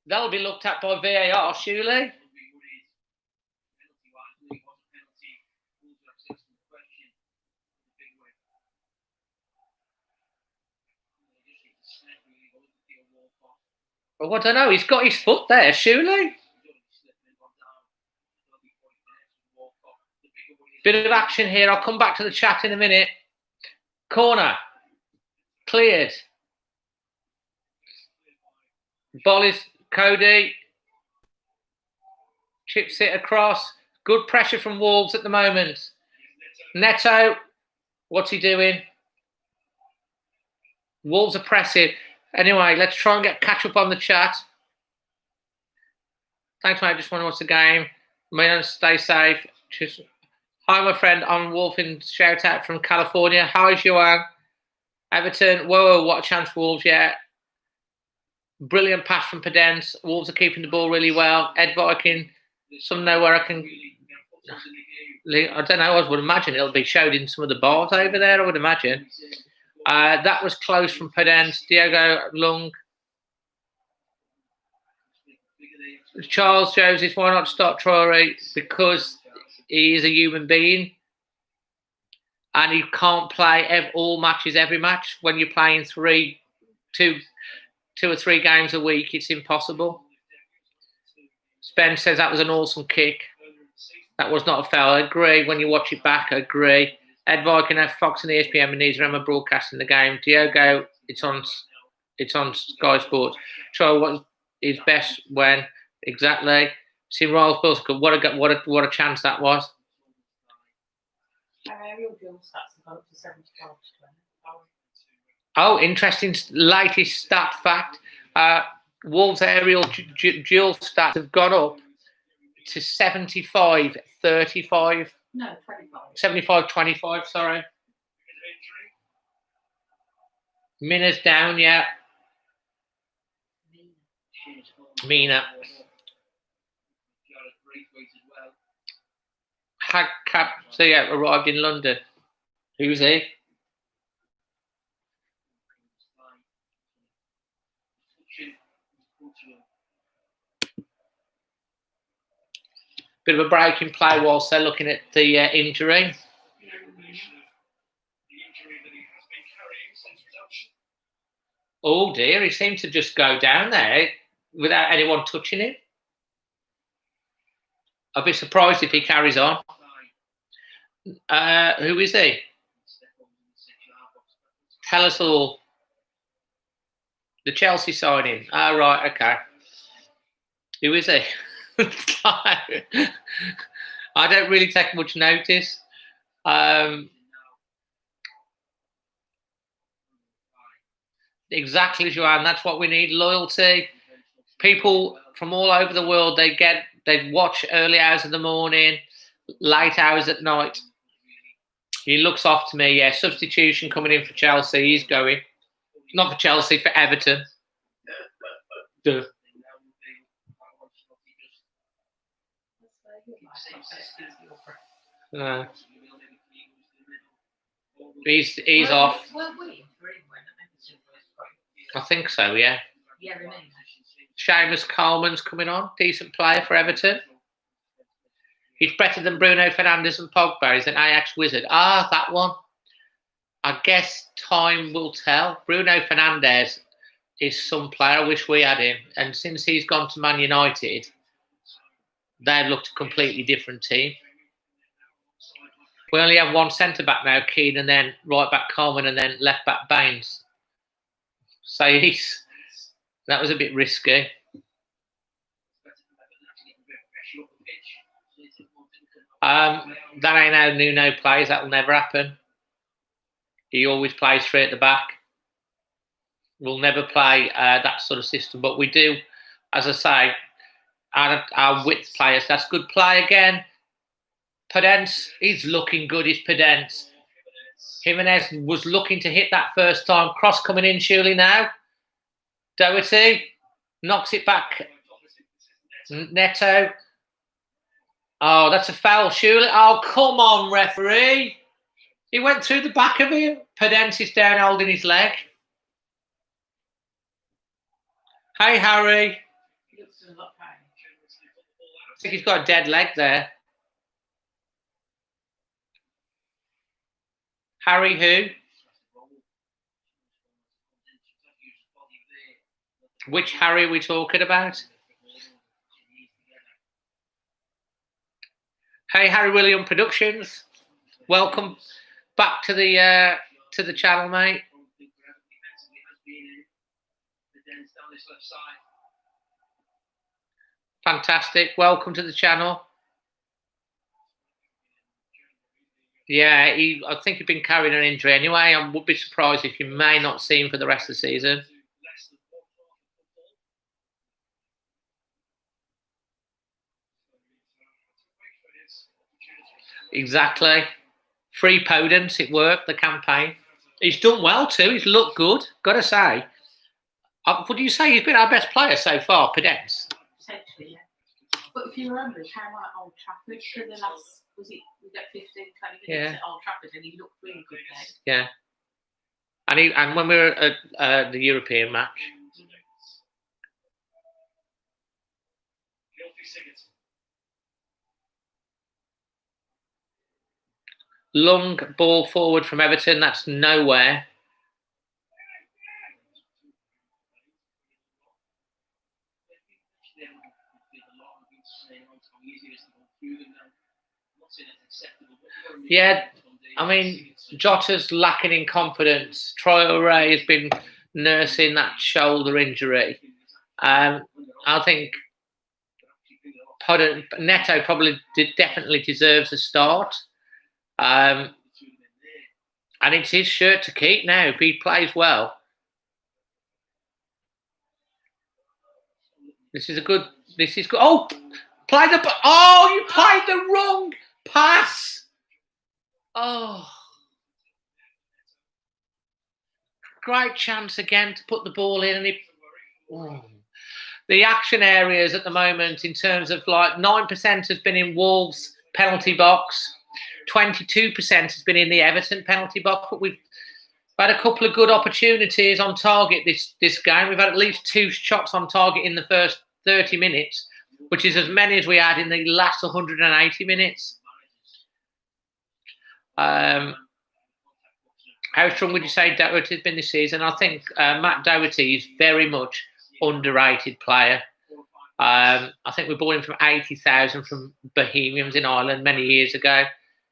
That'll be looked at by VAR, surely. Well, I don't know. He's got his foot there, surely. Bit of action here. I'll come back to the chat in a minute. Corner. Cleared. Ball is Cody. Chips it across. Good pressure from Wolves at the moment. Neto. What's he doing? Wolves are pressing. Anyway, let's try and catch up on the chat. Thanks, mate. Just want to watch the game. Man, stay safe. Just... Hi, my friend. I'm Wolfing. Shout out from California. How is Joanne? Everton. Whoa, what a chance for Wolves, yeah. Brilliant pass from Podence. Wolves are keeping the ball really well. Ed Viking. Some nowhere I can... I don't know. I would imagine it'll be showed in some of the bars over there, I would imagine. That was close from Podence. Diogo Lung. Charles Joseph, why not start Traore? Because he is a human being. And you can't play all matches every match. When you're playing two or three games a week, it's impossible. Spen says that was an awesome kick. That was not a foul. I agree. When you watch it back, I agree. Ed Viking, Fox and ESPN, and these are broadcasting the game. Diogo, it's on Sky Sports. So what is best when exactly? See Riles Bilscott. What a chance that was. Oh, interesting latest stat fact. Wolves' aerial duel stats have gone up to 75-35. No, 25. 75-25, sorry. Mina's down, yeah. Mina. Hagcap, so yeah, arrived in London. Who's he? Bit of a break in play whilst they're looking at the injury. Oh dear, he seemed to just go down there without anyone touching him. I'll be surprised if he carries on. Who is he? Tell us all. The Chelsea signing. Oh, right, okay. Who is he? I don't really take much notice. Exactly, Joanne. That's what we need. Loyalty. People from all over the world, they watch early hours of the morning, late hours at night. He looks off to me, yeah. Substitution coming in for Chelsea. He's going. Not for Chelsea, for Everton. Duh. He's off. I think so, yeah. Seamus Coleman's coming on. Decent player for Everton. He's better than Bruno Fernandes and Pogba. He's an Ajax wizard. Ah, that one. I guess time will tell. Bruno Fernandes is some player. I wish we had him. And since he's gone to Man United, they've looked a completely different team. We only have one centre-back now, Keane, and then right-back Coleman, and then left-back Baines. So that was a bit risky. That ain't how Nuno plays. That will never happen. He always plays three at the back. We'll never play that sort of system. But we do, as I say, our width players. That's good play again. Podence, he's looking good, is Podence. Jimenez was looking to hit that first time. Cross coming in surely now. Doherty knocks it back. Neto. Oh, that's a foul, surely. Oh, come on, referee. He went through the back of him. Podence is down holding his leg. Hey, Harry. I think he's got a dead leg there. Harry who? Which Harry are we talking about? Hey, Harry William Productions. Welcome back to the channel, mate. Fantastic. Welcome to the channel. Yeah, I think he's been carrying an injury anyway. I would be surprised if you may not see him for the rest of the season. Exactly. Free Podence, it worked, the campaign. He's done well too. He's looked good, got to say. Would you say he's been our best player so far, Podence? Potentially, yeah. But if you remember, he came out at Old Trafford for the last, was it, we got 15, 20 minutes at Old Trafford, and he looked really good there. Yeah. And when we were at the European match. Long ball forward from Everton. That's nowhere. Yeah, I mean, Jota's lacking in confidence. Traoré has been nursing that shoulder injury. I think Neto probably definitely deserves a start. And it's his shirt to keep now if he plays well. This is good. Oh, play the... Oh, you played the wrong pass. Oh. Great chance again to put the ball in. And the action areas at the moment in terms of like 9% has been in Wolves penalty box. 22% has been in the Everton penalty box. But we've had a couple of good opportunities on target this game. We've had at least 2 shots on target in the first 30 minutes, which is as many as we had in the last 180 minutes. How strong would you say Doherty has been this season? I think Matt Doherty is very much underrated player. I think we bought him from 80,000 from Bohemians in Ireland many years ago.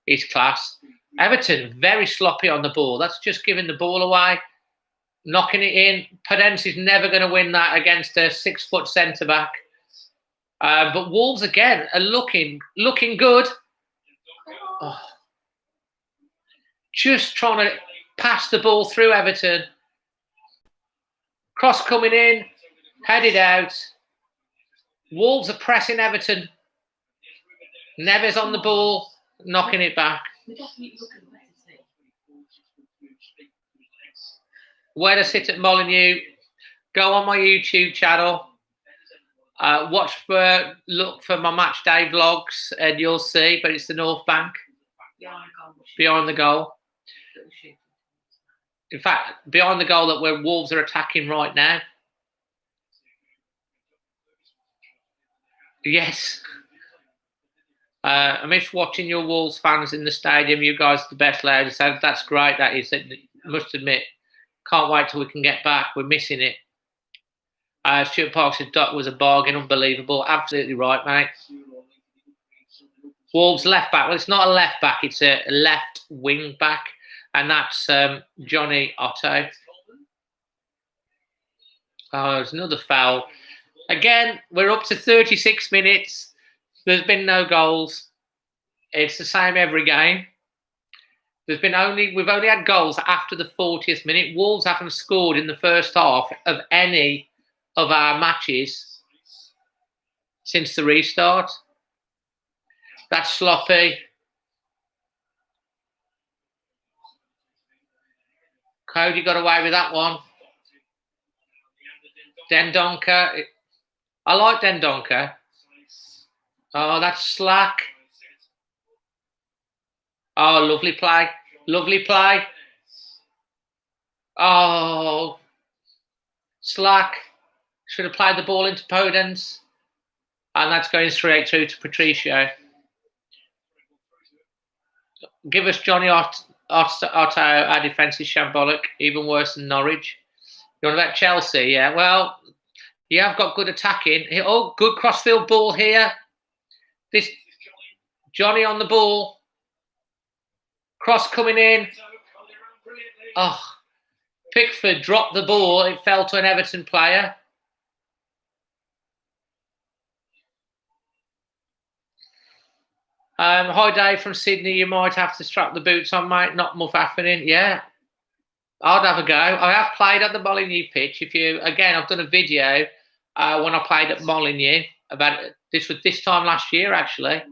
He's class. Everton, very sloppy on the ball. That's just giving the ball away, knocking it in. Podence is never going to win that against a 6-foot centre-back. But Wolves, again, are looking good. Oh. Just trying to pass the ball through Everton. Cross coming in, headed out. Wolves are pressing Everton. Neves on the ball, knocking it back. Where to sit at Molineux? Go on my YouTube channel. Look for my match day vlogs, and you'll see. But it's the North Bank behind the goal. In fact, behind the goal that where Wolves are attacking right now. Yes. I miss watching your Wolves fans in the stadium. You guys are the best lads. So that's great. That is. I must admit. Can't wait till we can get back. We're missing it. Stuart Park said Duck was a bargain. Unbelievable. Absolutely right, mate. Wolves left back. Well, it's not a left back. It's a left wing back. And that's Johnny Otto. Oh, there's another foul. Again, we're up to 36 minutes. There's been no goals. It's the same every game. We've only had goals after the 40th minute. Wolves haven't scored in the first half of any of our matches since the restart. That's sloppy. Cody got away with that one. Dendoncker. I like Dendoncker. Oh, that's slack. Oh, lovely play. Lovely play. Oh, slack. Should have played the ball into Podence. And that's going straight through to Patricio. Give us Johnny Otto, our defence is shambolic, even worse than Norwich. You want about Chelsea? Yeah, well, you have got good attacking. Oh, good crossfield ball here. This Johnny on the ball. Cross coming in. Oh, Pickford dropped the ball. It fell to an Everton player. Hi, Dave from Sydney. You might have to strap the boots on, mate. Not much happening. Yeah, I'd have a go. I have played at the Molineux pitch. I've done a video when I played at Molineux about it. This was this time last year, actually.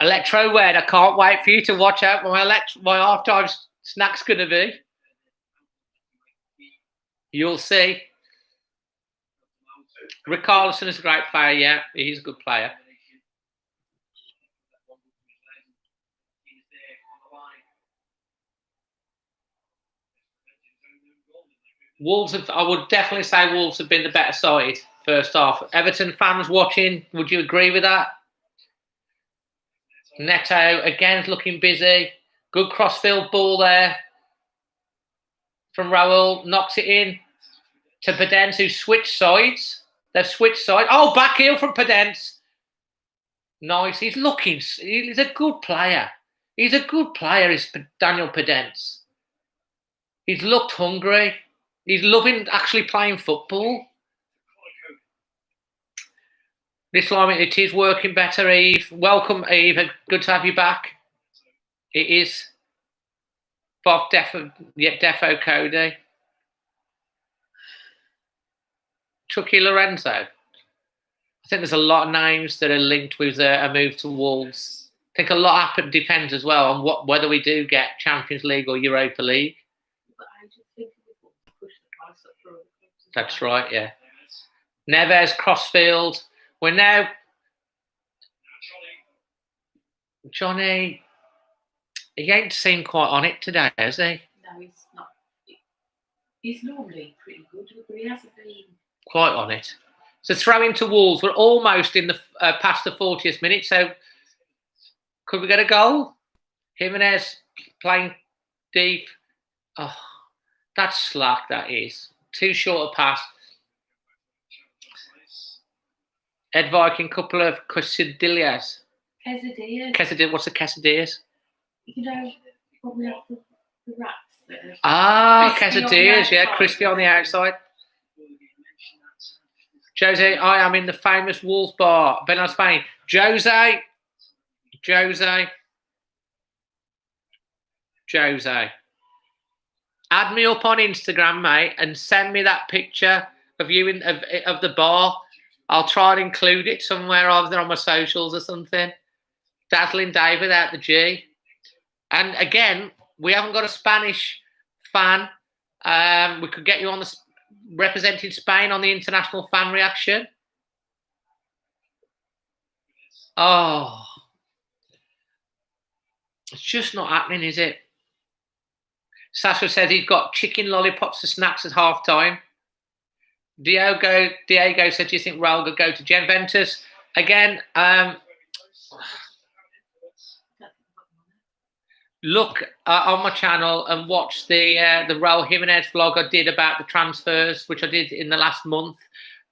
Electro Wed, I can't wait for you to watch out what my half-time snack's going to be. You'll see. Richarlison is a great player, yeah. He's a good player. I would definitely say Wolves have been the better side first half. Everton fans watching, would you agree with that? Neto, again, looking busy. Good crossfield ball there from Raul. Knocks it in to Podence, who switched sides. They've switched sides. Oh, back heel from Podence. Nice. He's a good player. He's a good player, is Daniel Podence. He's looked hungry. He's loving actually playing football. This time it is working better, Eve. Welcome, Eve. Good to have you back. It is. Bob Defo Cody. Chucky Lorenzo. I think there's a lot of names that are linked with a move to Wolves. I think a lot happen depends as well on whether we do get Champions League or Europa League. But I just think we want to push the price up for other clubs. That's right, yeah. Neves, Crossfield. We're now... Johnny, he ain't seemed quite on it today, has he? No, he's not. He's normally pretty good, but he hasn't been... Quite on it. So throw into Wolves. We're almost in the past the 40th minute, so could we get a goal? Jimenez playing deep. Oh, that's slack, that is. Too short a pass. Ed Viking, couple of quesadillas. Quesadillas. What's a quesadillas? You know, probably have the wraps. Quesadillas, yeah, crispy on the outside. Jose, I am in the famous Wolves bar, Benal, Spain. Jose. Add me up on Instagram, mate, and send me that picture of you of the bar. I'll try and include it somewhere either on my socials or something. Dazzling Dave without the G. And again, we haven't got a Spanish fan. We could get you on the representing Spain on the international fan reaction. Oh, it's just not happening, is it? Sasha said he's got chicken lollipops for snacks at half time. Diego said, do you think Raul could go to Juventus? Again, look on my channel and watch the Raul Jimenez vlog I did about the transfers, which I did in the last month.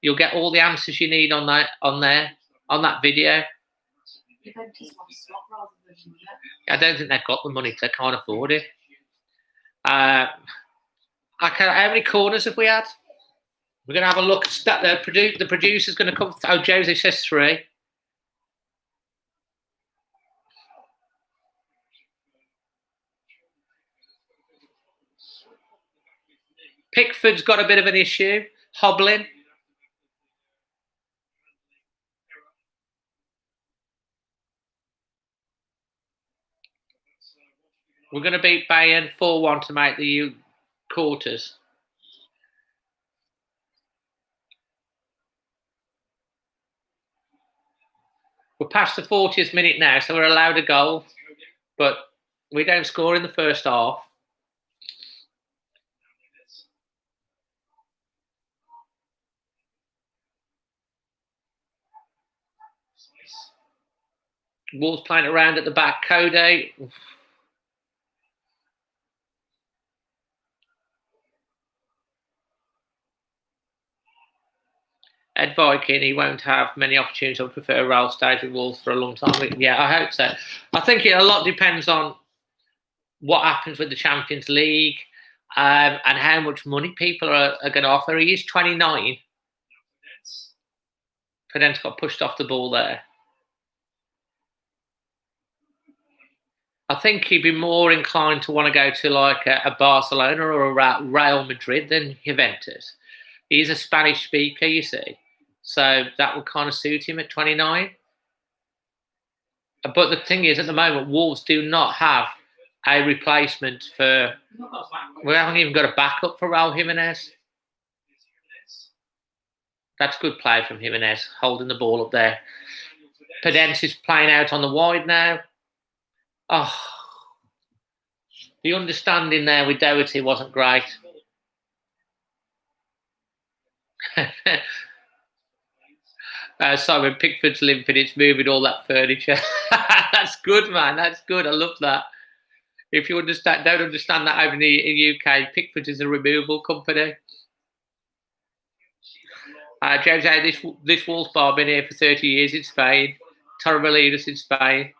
You'll get all the answers you need on that video. I don't think they've got the money because they can't afford it. How many corners have we had? We're going to have a look. The producer's going to come. Oh, Jose says 3. Pickford's got a bit of an issue, hobbling. We're going to beat Bayern 4-1 to make the quarters. We're past the 40th minute now, so we're allowed a goal, but we don't score in the first half. Wolves playing around at the back. Cody. Ed Viking, he won't have many opportunities. I would prefer Raul stays with Wolves for a long time. Yeah, I hope so. I think a lot depends on what happens with the Champions League and how much money people are going to offer. He is 29. Pedence got pushed off the ball there. I think he'd be more inclined to want to go to like a Barcelona or a Real Madrid than Juventus. He's a Spanish speaker, you see. So that would kind of suit him at 29. But the thing is, at the moment, Wolves do not have a replacement for... We haven't even got a backup for Raul Jimenez. That's good play from Jimenez, holding the ball up there. Pedence is playing out on the wide now. Oh, the understanding there with Doherty wasn't great. Simon Pickford's limping, it's moving all that furniture. That's good, man. That's good. I love that. If you don't understand that over in the UK, Pickford is a removal company. Jose, this Wolves bar been here for 30 years in Spain. Torremolinos in Spain.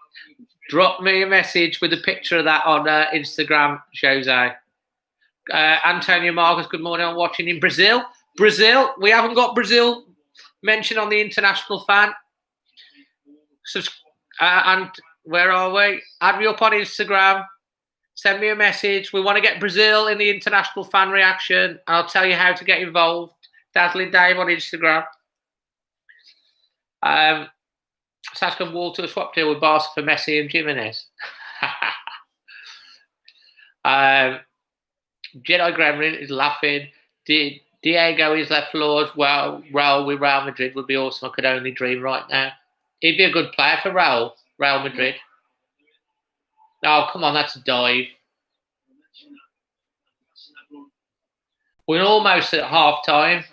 Drop me a message with a picture of that on Instagram, Jose. Antonio Marcos, good morning. I'm watching in Brazil. Brazil, we haven't got Brazil mentioned on the international fan. And where are we? Add me up on Instagram. Send me a message. We want to get Brazil in the international fan reaction. I'll tell you how to get involved. Dazzling Dave on Instagram. Saskia Walter swap deal with Barca for Messi and Jimenez. Jedi Gremlin is laughing. Diego is left floor as well. Raul with Real Madrid would be awesome. I could only dream right now. He'd be a good player for Real Madrid. Oh, come on, that's a dive. We're almost at half time.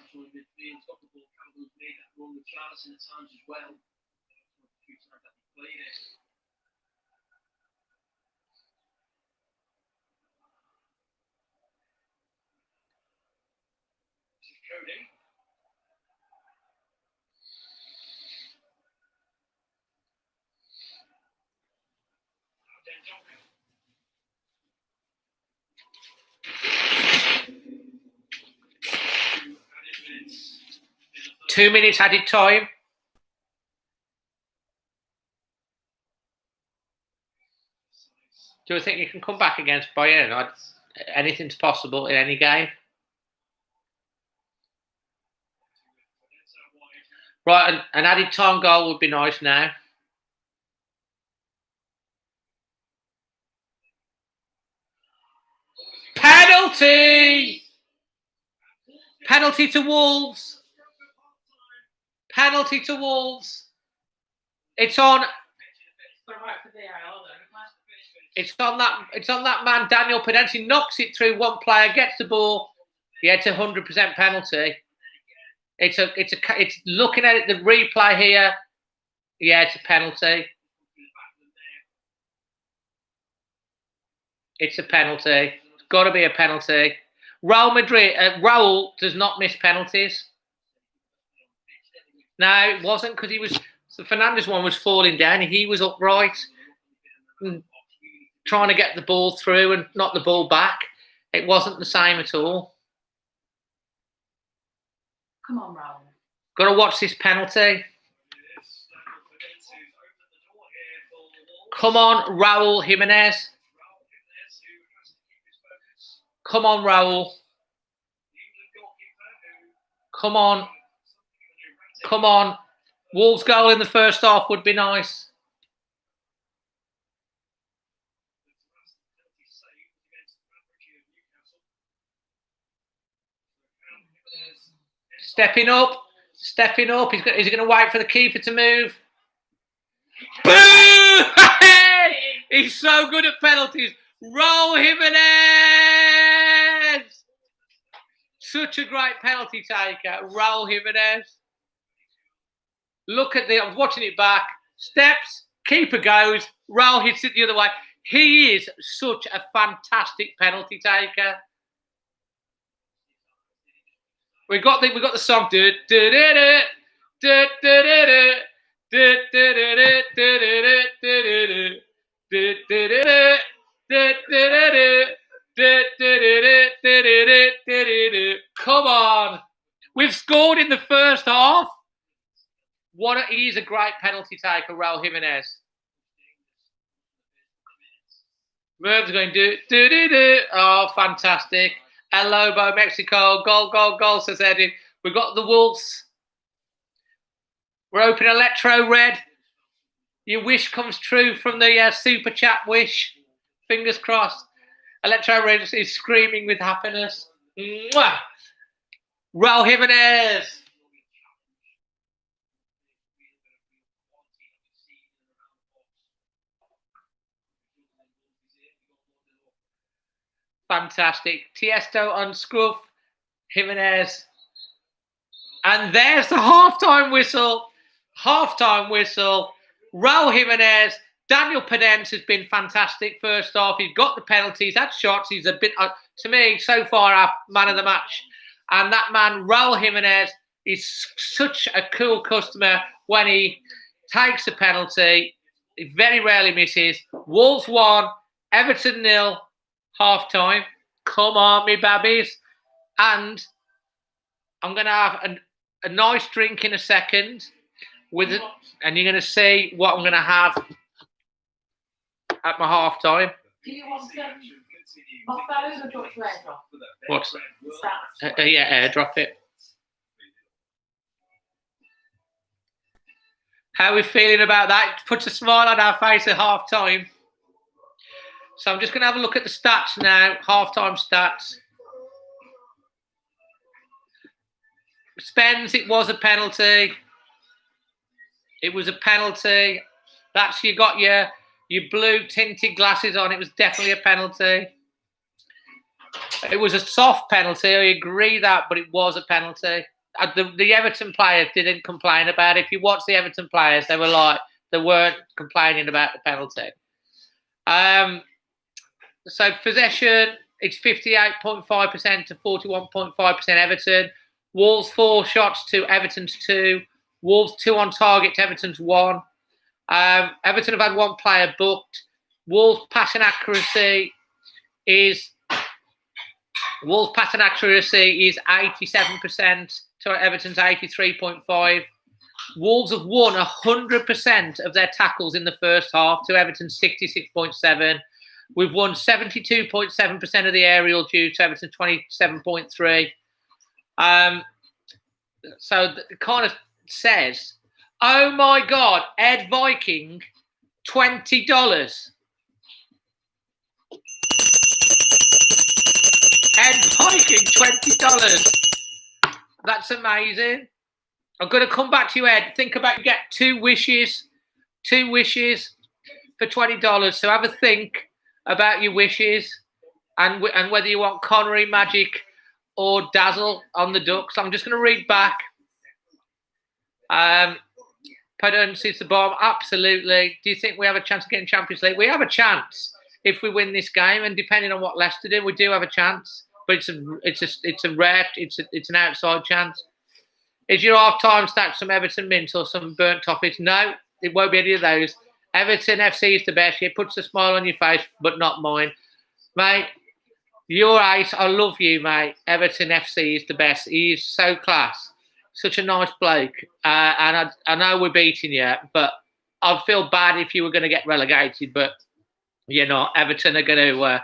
Two minutes added time. Do you think you can come back against Bayern? Anything's possible in any game. Right, an added time goal would be nice now. Penalty! Penalty to Wolves. Penalty to Wolves. It's on. It's on that man, Daniel Pedenti. Knocks it through one player, gets the ball. Yeah, it's 100% penalty. It's looking at it, the replay here. Yeah, it's a penalty. It's a penalty. It's got to be a penalty. Raul does not miss penalties. No, it wasn't, because the Fernandes one was falling down. He was upright, trying to get the ball through and knock the ball back. It wasn't the same at all. Come on, Raul. Got to watch this penalty. Come on, Raul Jimenez. Come on, Raul. Come on. Come on. Wolves' goal in the first half would be nice. Stepping up. Stepping up. Is he going to wait for the keeper to move? Boom! He's so good at penalties. Raul Jimenez! Such a great penalty taker. Raul Jimenez. Look at I'm watching it back. Steps, keeper goes, Raul hits it the other way. He is such a fantastic penalty taker. We got the song. Come on. We've scored in the first half. He is a great penalty taker, Raul Jimenez. Merv's going do. Oh, fantastic. El Lobo, Mexico. Goal, says Eddie. We've got the Wolves. We're opening Electro Red. Your wish comes true from the super chat wish. Fingers crossed. Electro Red is screaming with happiness. Mwah! Raul Jimenez. Fantastic. Tiesto on scruff. Jimenez. And there's the halftime whistle. Halftime whistle. Raul Jimenez. Daniel Pedence has been fantastic first half. He's got the penalties, had shots. He's a bit, to me, so far, our man of the match. And that man, Raul Jimenez, is such a cool customer when he takes a penalty. He very rarely misses. Wolves 1, Everton 0, half time. Come on, me babbies. And I'm going to have a nice drink in a second with it, and you're going to see what I'm going to have at my half time. Do you want My phone or drop to airdrop? What's Stats. yeah, airdrop it. How are we feeling about that? It puts a smile on our face at half time. So I'm just going to have a look at the stats now, half-time stats. Spence, it was a penalty. It was a penalty. That's, you got your blue tinted glasses on. It was definitely a penalty. It was a soft penalty, I agree that, but it was a penalty. The Everton players didn't complain about it. If you watch the Everton players, they weren't complaining about the penalty. So possession, it's 58.5% to 41.5% Everton. Wolves 4 shots to Everton's 2. Wolves 2 on target to Everton's 1. Everton have had 1 player booked. Wolves passing accuracy is 87% to Everton's 83.5. Wolves have won 100% of their tackles in the first half to Everton's 66.7. We've won 72.7% of the aerial due to Everton's 27.3. So it kind of says, oh my God, Ed Viking, $20. Ed Viking, $20. That's amazing. I'm going to come back to you, Ed. Think about, you get 2 wishes for $20. So have a think about your wishes and whether you want Connery, Magic or Dazzle on the Ducks. I'm just going to read back. Pedance is the bomb. Absolutely. Do you think we have a chance of getting Champions League? We have a chance if we win this game, and depending on what Leicester do, we do have a chance. But it's an outside chance. Is your half-time stack some Everton mint or some burnt toffees? No, it won't be any of those. Everton FC is the best. It puts a smile on your face, but not mine. Mate, you're ace. I love you, mate. Everton FC is the best. He is so class. Such a nice bloke. And I know we're beating you, but I'd feel bad if you were going to get relegated. But you're not. Everton are going to...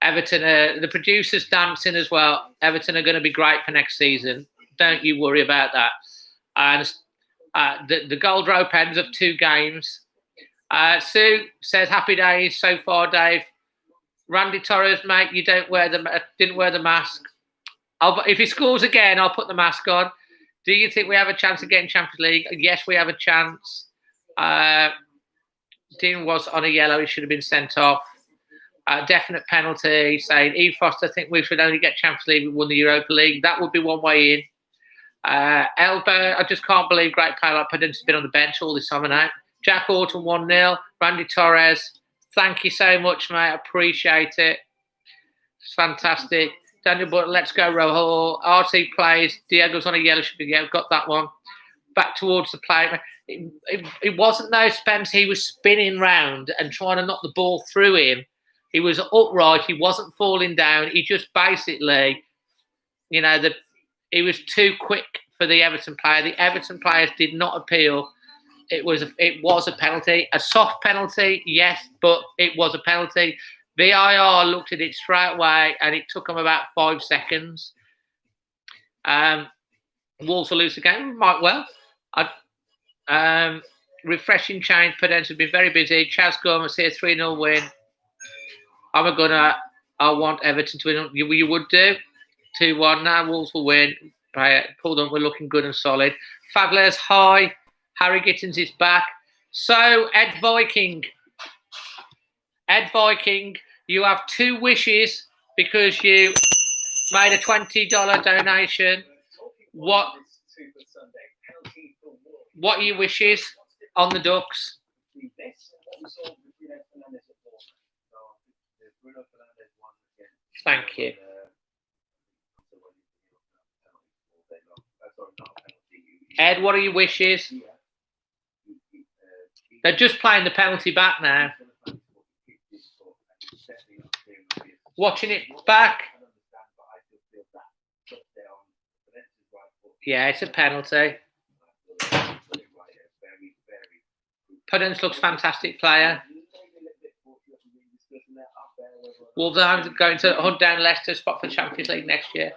the producers dancing as well. Everton are going to be great for next season. Don't you worry about that. And the gold rope ends of 2 games. Sue says, happy days so far, Dave. Randy Torres, mate, you didn't wear the mask. If he scores again, I'll put the mask on. Do you think we have a chance of getting Champions League? Yes, we have a chance. Dean was on a yellow. He should have been sent off. Definite penalty, saying Eve Foster, I think we should only get Champions League. We won the Europa League. That would be one way in. Elbow, I just can't believe great player like Pedance has been on the bench all this summer now. Jack Orton 1-0. Randy Torres, thank you so much, mate. Appreciate it. It's fantastic. Daniel Butler, let's go, Rojo. RT plays. Diego's on a yellow. Yeah, got that one. Back towards the play. It wasn't though, Spence. He was spinning round and trying to knock the ball through him. He was upright. He wasn't falling down. He just basically, he was too quick for the Everton player. The Everton players did not appeal. It was a penalty, a soft penalty, yes, but it was a penalty. VIR looked at it straight away, and it took them about 5 seconds. Wolves will lose the game, might well. Refreshing change. Pedance has been very busy. Chaz Gomez here, 3-0 win. I want Everton to win. You would do 2-1. Now Wolves will win. Pulled on. We're looking good and solid. Fabulous high. Harry Gittins is back. So Ed Viking, you have 2 wishes because you made a $20 donation. What are your wishes on the Ducks? Thank you. Ed, what are your wishes? They're just playing the penalty back now. Watching it back. Yeah, it's a penalty. Pedance looks fantastic player. Wolverhampton going to hunt down Leicester spot for Champions League next year.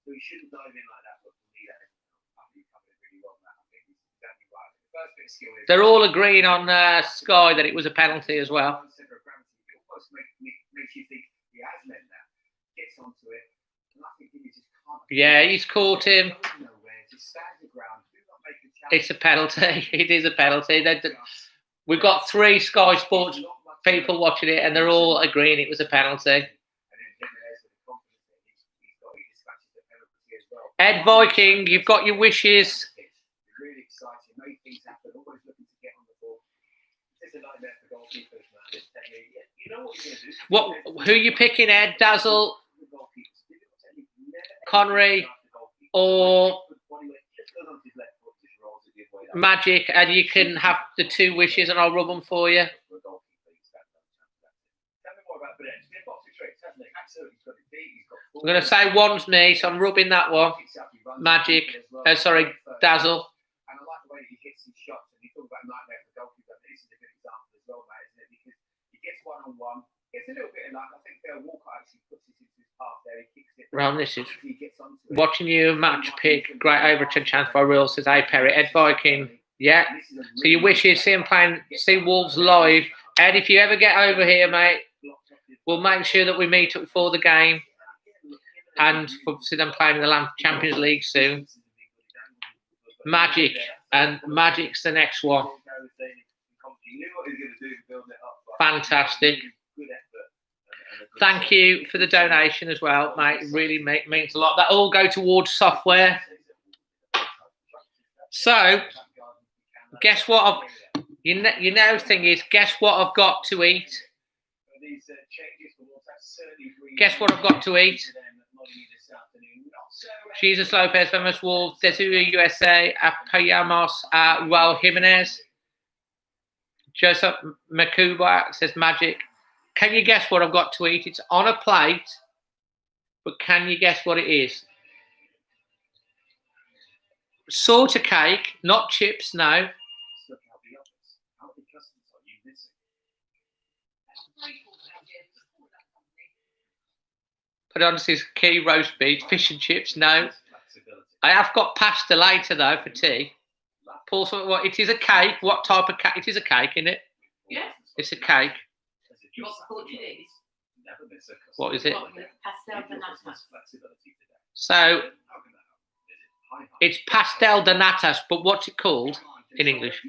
So he shouldn't dive in like that, but I think he covered it really well. I think he's exactly right. The first bit of skill is They're all agreeing on Sky that it was a penalty as well. It almost makes you think he has meant that. Gets onto it. And I think he just can't. Yeah, he's caught him. Just stand the ground. Do not make a challenge. It's a penalty. It is a penalty. We've got 3 Sky Sports people watching it, and they're all agreeing it was a penalty. Ed Viking, you've got your wishes. Really exciting. Make things happen. Always looking to get on the ball. It's a nightmare for goalkeepers, man. You know what you're going to do. Who are you picking, Ed? Dazzle, Connery, or Magic? And you can have the 2 wishes, and I'll rub them for you. I'm going to say one's me, so I'm rubbing that one. Magic. Sorry, Dazzle. And I like the way that he hits his shots. And you talk about nightmare for goalkeeper. This is a good example as well, mate, isn't it? Because he gets one-on-one. Gets a little bit of luck. I think Walker actually puts it into his path there. He kicks it. Ron, this is He gets onto it. watching you match pick. Great Overton chance by Real, says A Perry. Ed Viking. Yeah. So your wishes, see him playing, see Wolves live. Ed, if you ever get over here, mate, we'll make sure that we meet up before the game. And see them playing in the Champions League soon. Magic, and Magic's the next one. Fantastic. Thank you for the donation as well, mate. It really means a lot. That all go towards software. So, guess what? You know, thing is, guess what I've got to eat? Guess what I've got to eat? Jesus Lopez, Famous Wolves, Desuya USA, Apayamos, Raul Jimenez. Joseph Makuba says Magic. Can you guess what I've got to eat? It's on a plate, but can you guess what it is? Sort of cake, not chips, no. Put on this key roast beef, fish and chips. No, I have got pasta later though for tea. Paul, what? It is a cake. What type of cake? It is a cake, isn't it? Yeah. It's a cake. What's Portuguese? What is it? Pastel de nata. So it's pastel de natas, but what's it called in English?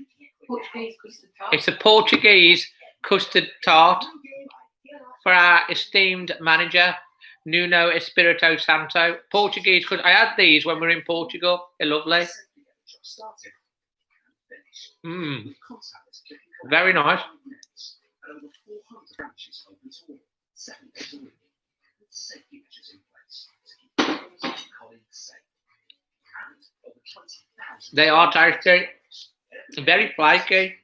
Portuguese custard tart. It's a Portuguese custard tart for our esteemed manager, Nuno Espirito Santo. Portuguese. I had these when we were in Portugal. They're lovely. Very nice. They are tasty. Very flaky.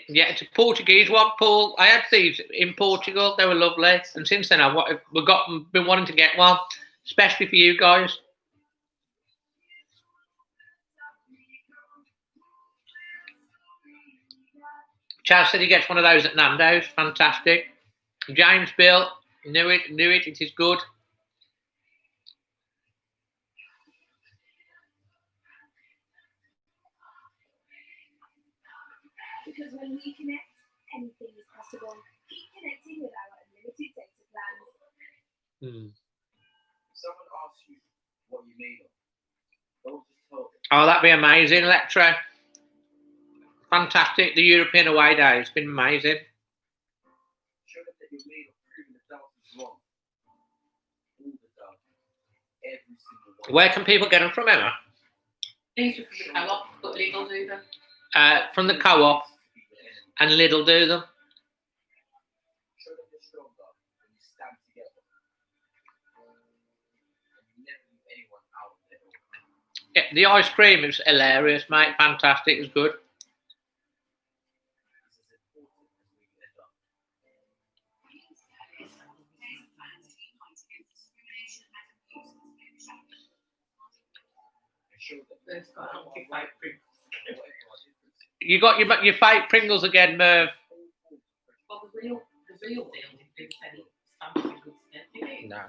Yeah, it's a Portuguese one, Paul. I had these in Portugal. They were lovely. And since then, been wanting to get one, especially for you guys. Chaz said he gets one of those at Nando's. Fantastic. James Bill, knew it. It is good. Because when we connect, anything is possible. Keep connecting with our unlimited data plans. Someone asks you what you need. Don't just tell them. Oh, that'd be amazing, Electra. Fantastic. The European away day has been amazing. Show them that you've made proving the doubt is wrong. All the doubt. Every single one. Where can people get them from, Emma? These are from the co-op, but Lidl do them. From the co-op, and Lidl do them. Show them you're stronger when you stand together. And you never leave anyone out of it. Yeah, the ice cream is hilarious, mate. Fantastic. It's good. You got your fake Pringles again, Merv. Well, the real deal didn't say he stands in good stead, did he? No.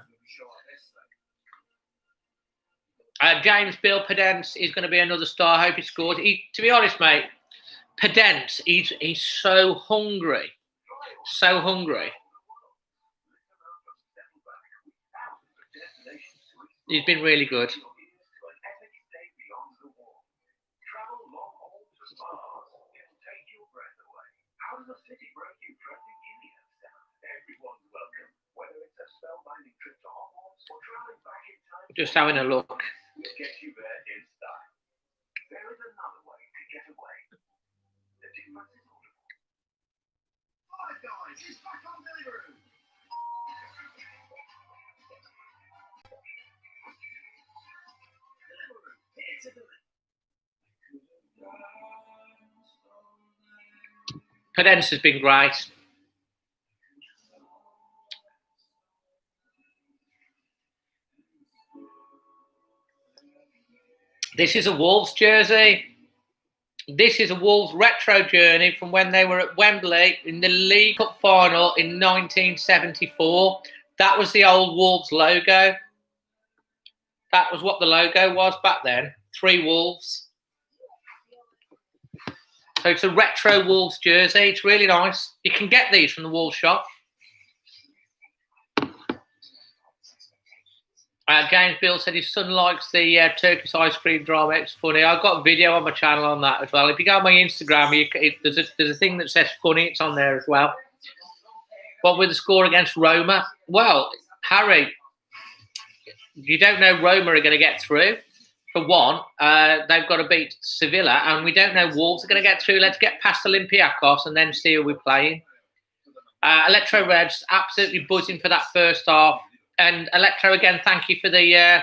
James Bill Pedence is going to be another star. I hope he scores. To be honest, mate, Pedence, he's so hungry. So hungry. He's been really good. Just having a look. Pedence has been great. This is a Wolves jersey. This is a Wolves retro journey from when they were at Wembley in the League Cup final in 1974. That was the old Wolves logo. That was what the logo was back then. 3 Wolves. So it's a retro Wolves jersey. It's really nice. You can get these from the Wolves shop. James Bill said his son likes the Turkish ice cream drama. It's funny. I've got a video on my channel on that as well. If you go on my Instagram, there's a thing that says funny. It's on there as well. What with the score against Roma? Well, Harry, you don't know Roma are going to get through. For one, they've got to beat Sevilla, and we don't know Wolves are going to get through. Let's get past Olympiacos and then see who we're playing. Electro Reds absolutely buzzing for that first half. And Electro, again, thank you for the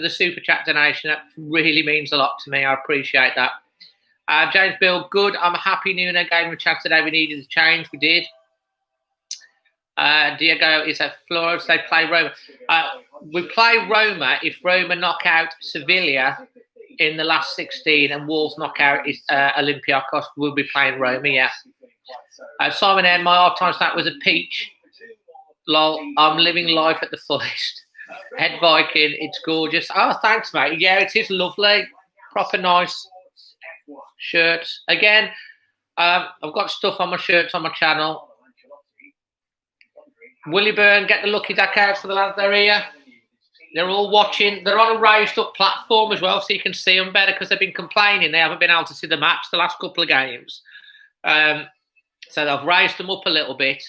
super chat donation. That really means a lot to me. I appreciate that. James Bill, good. I'm happy Nuno gave him a chance today. We needed a change. We did. Diego is at Flores. They play Roma. We play Roma if Roma knock out Sevilla in the last 16 and Wolves knock out Olympiacos. We'll be playing Roma, yeah. Simon N, my half-time snack was a peach. Lol, I'm living life at the fullest. Head Viking, it's gorgeous. Oh, thanks, mate. Yeah, it is lovely. Proper nice shirts. Again, I've got stuff on my shirts on my channel. Willie Byrne, get the lucky duck out for the lads. They're here. They're all watching. They're on a raised up platform as well, so you can see them better because they've been complaining. They haven't been able to see the match the last couple of games. So I've raised them up a little bit.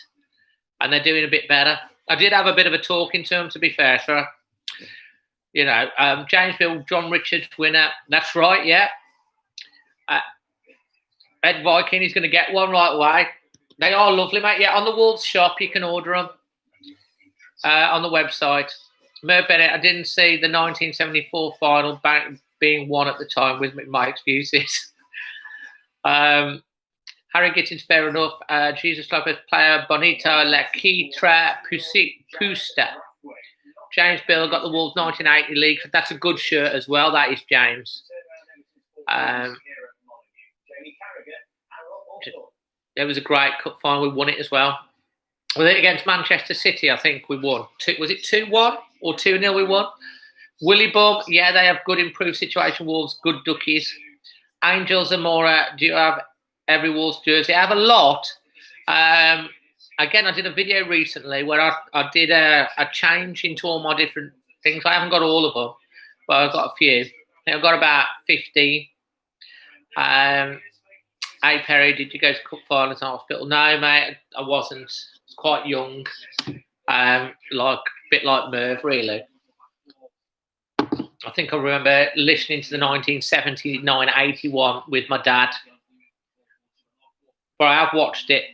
And they're doing a bit better. I did have a bit of a talking to them, to be fair. So, you know, James Bill, John Richards winner. That's right, yeah. Ed Viking is going to get one right away. They are lovely, mate. Yeah, on the Wolves shop, you can order them on the website. Mer Bennett, I didn't see the 1974 final being won at the time with my excuses. Harry Gittins, fair enough. Jesus Lopez player, Bonita La Quitra Pusta. James Bill got the Wolves 1980 league. That's a good shirt as well. That is James. It was a great cup final. We won it as well. Was it against Manchester City? I think we won. Was it 2-1 or 2-0 we won? Willie Bum, yeah, they have good improved situation. Wolves, good duckies. Angel Zamora, do you have every Wolves jersey? I have a lot. Again, I did a video recently where I did a change into all my different things. I haven't got all of them, but I've got a few. I've got about 15. Hey, Perry, did you go to cup finals in hospital? No, mate, I wasn't. I was quite young. A bit like Merv, really. I think I remember listening to the 1979-81 with my dad. But I have watched it,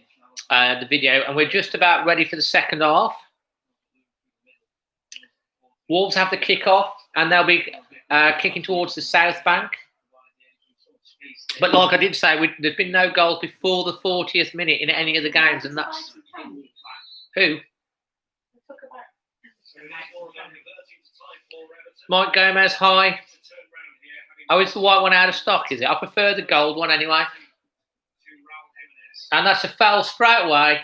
the video, and we're just about ready for the second half. Wolves have the kick-off, and they'll be kicking towards the south bank. But like I did say, there's been no goals before the 40th minute in any of the games, and that's... Who? Mike Gomez, hi. Oh, it's the white one out of stock, is it? I prefer the gold one anyway. And that's a foul straight away.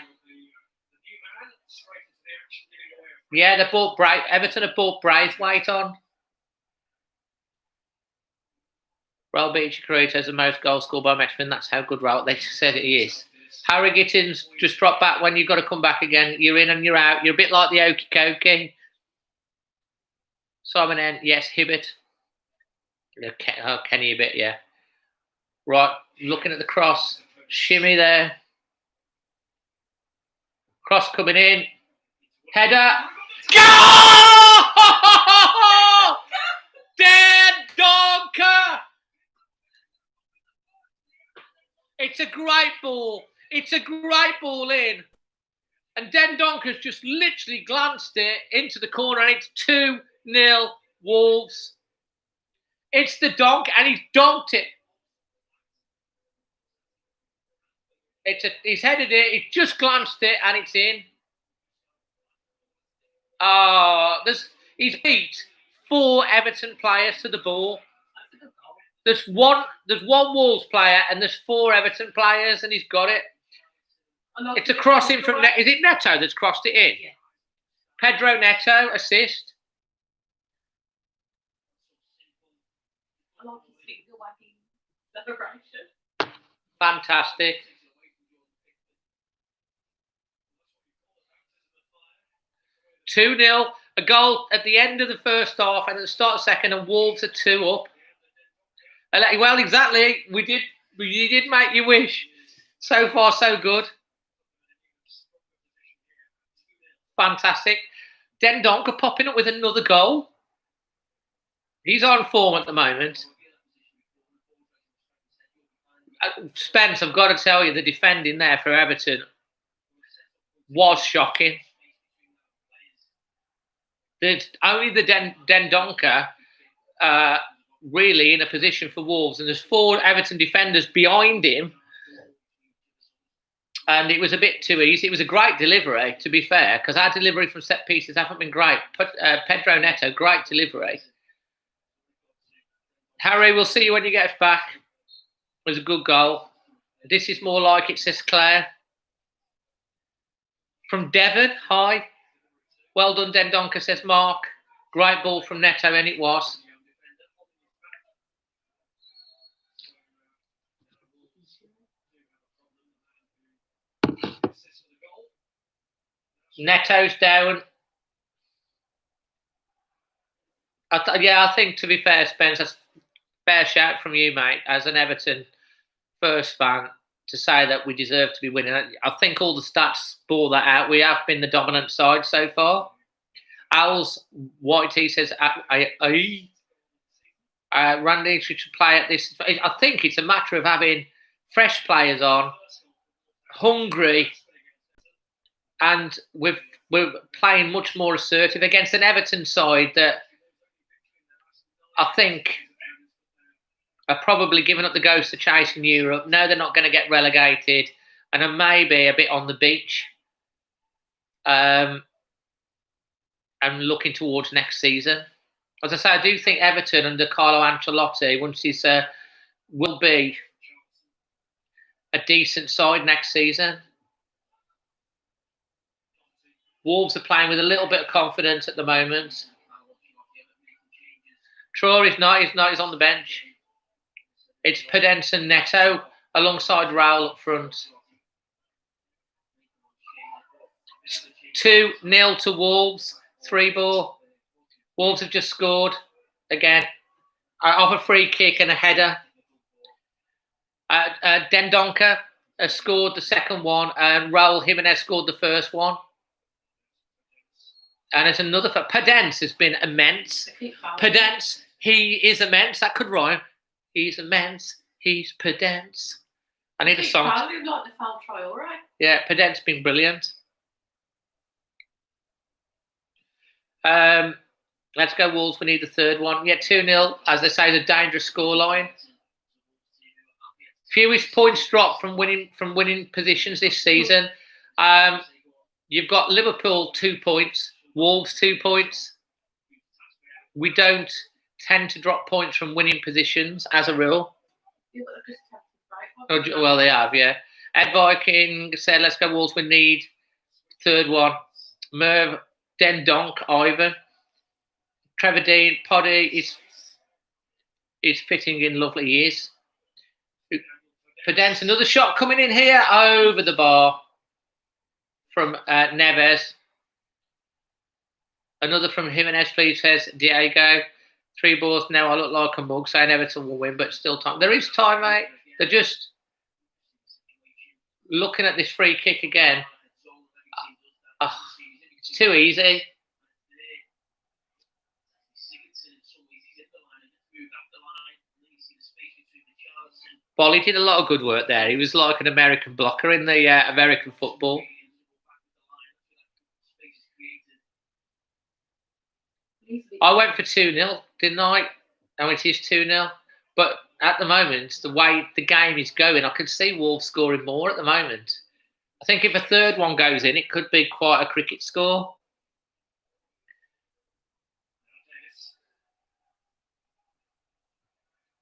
Yeah, they bought Everton have bought Braithwaite on. Raul Beach-Carrito has the most goals scored by Mexican. That's how good Raul, they said he is. Harry Gittins, just drop back when you've got to come back again. You're in and you're out. You're a bit like the Okie Kokie. Simon N, yes, Hibbert. Oh, Kenny a bit, yeah. Right, looking at the cross. Shimmy there. Cross coming in. Header. Go! Dead Donker! It's a great ball. It's a great ball in. And Den Donker's just literally glanced it into the corner and it's 2-0 Wolves. It's the donk and he's donked it. He's headed it, he's just glanced it and it's in. He's beat 4 Everton players to the ball. There's one Wolves player and there's 4 Everton players and he's got it. It's a crossing from is it Neto that's crossed it in? Yeah. Pedro Neto assist. Fantastic. (2-0) a goal at the end of the first half and at the start of the second, and Wolves are 2 up. Well, exactly. We did make you wish. So far, so good. Fantastic. Den Donker popping up with another goal. He's on form at the moment. Spence, I've got to tell you, the defending there for Everton was shocking. Only the Den Donker really in a position for Wolves, and there's 4 Everton defenders behind him. And it was a bit too easy. It was a great delivery, to be fair, because our delivery from set pieces haven't been great. Pedro Neto, great delivery. Harry, we'll see you when you get back. It was a good goal. This is more like it, says Claire. From Devon, hi. Well done, Den Donker, says Mark. Great ball from Neto, and it was. Neto's down. I think, to be fair, Spence, that's a fair shout from you, mate, as an Everton first fan, to say that we deserve to be winning. I think all the stats bore that out. We have been the dominant side so far. Owls Whitey says, Randy should play at this. I think it's a matter of having fresh players on, hungry, and we're playing much more assertive against an Everton side that I think are probably giving up the ghost of chasing Europe. No, they're not going to get relegated, and are maybe a bit on the beach. And looking towards next season. As I say, I do think Everton under Carlo Ancelotti, once he's will be a decent side next season. Wolves are playing with a little bit of confidence at the moment. Traore's not. He's on the bench. It's Pedence and Neto alongside Raul up front. 2-0 to Wolves. 3-ball. Wolves have just scored again off a free kick and a header. Den Donker has scored the second one, and Raul Jimenez scored the first one. And there's another for Pedence has been immense. Pedence, he is immense. That could rhyme. He's immense. He's Pedence. I need a song. Like the foul try, all right? Yeah, Pedence been brilliant. Let's go Wolves. We need the third one. Yeah, 2-0. As they say, the dangerous scoreline. Fewest points dropped from winning positions this season. You've got Liverpool 2 points, Wolves 2 points. We don't tend to drop points from winning positions as a rule. Well, they have, yeah. Ed Viking said, let's go Wolves, we need third one. Merv Den Donk, Ivan. Trevor Dean, Poddy is fitting in lovely. He is. Pedence, another shot coming in here over the bar from Neves. Another from Jimenez, please, says Diego. 3 balls now. I look like a mug, saying Everton will win, but still time. There is time, mate. They're just looking at this free kick again. It's too easy. Bolly did a lot of good work there. He was like an American blocker in the American football. I went for 2-0, didn't I? And it is 2-0. But at the moment, the way the game is going, I can see Wolves scoring more at the moment. I think if a third one goes in, it could be quite a cricket score.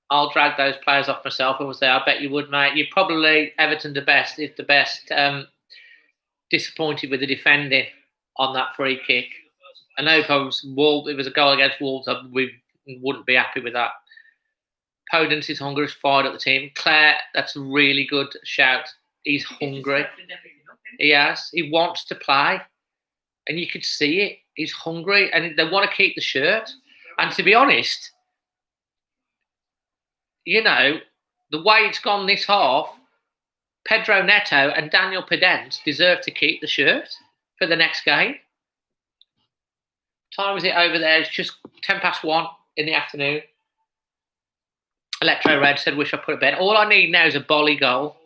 I'll drag those players off myself. I would say, I bet you would, mate. You're probably Everton the best. Disappointed with the defending on that free kick. I know if it was a goal against Wolves, we wouldn't be happy with that. Podence is hungry, is fired at the team. Claire, that's a really good shout. He's hungry. He has. He wants to play. And you could see it. He's hungry and they want to keep the shirt. And to be honest, you know, the way it's gone this half, Pedro Neto and Daniel Pedence deserve to keep the shirt for the next game. Time is it over there? It's just 1:10 in the afternoon. Electro Red said, wish I put a bet. All I need now is a Bolly goal.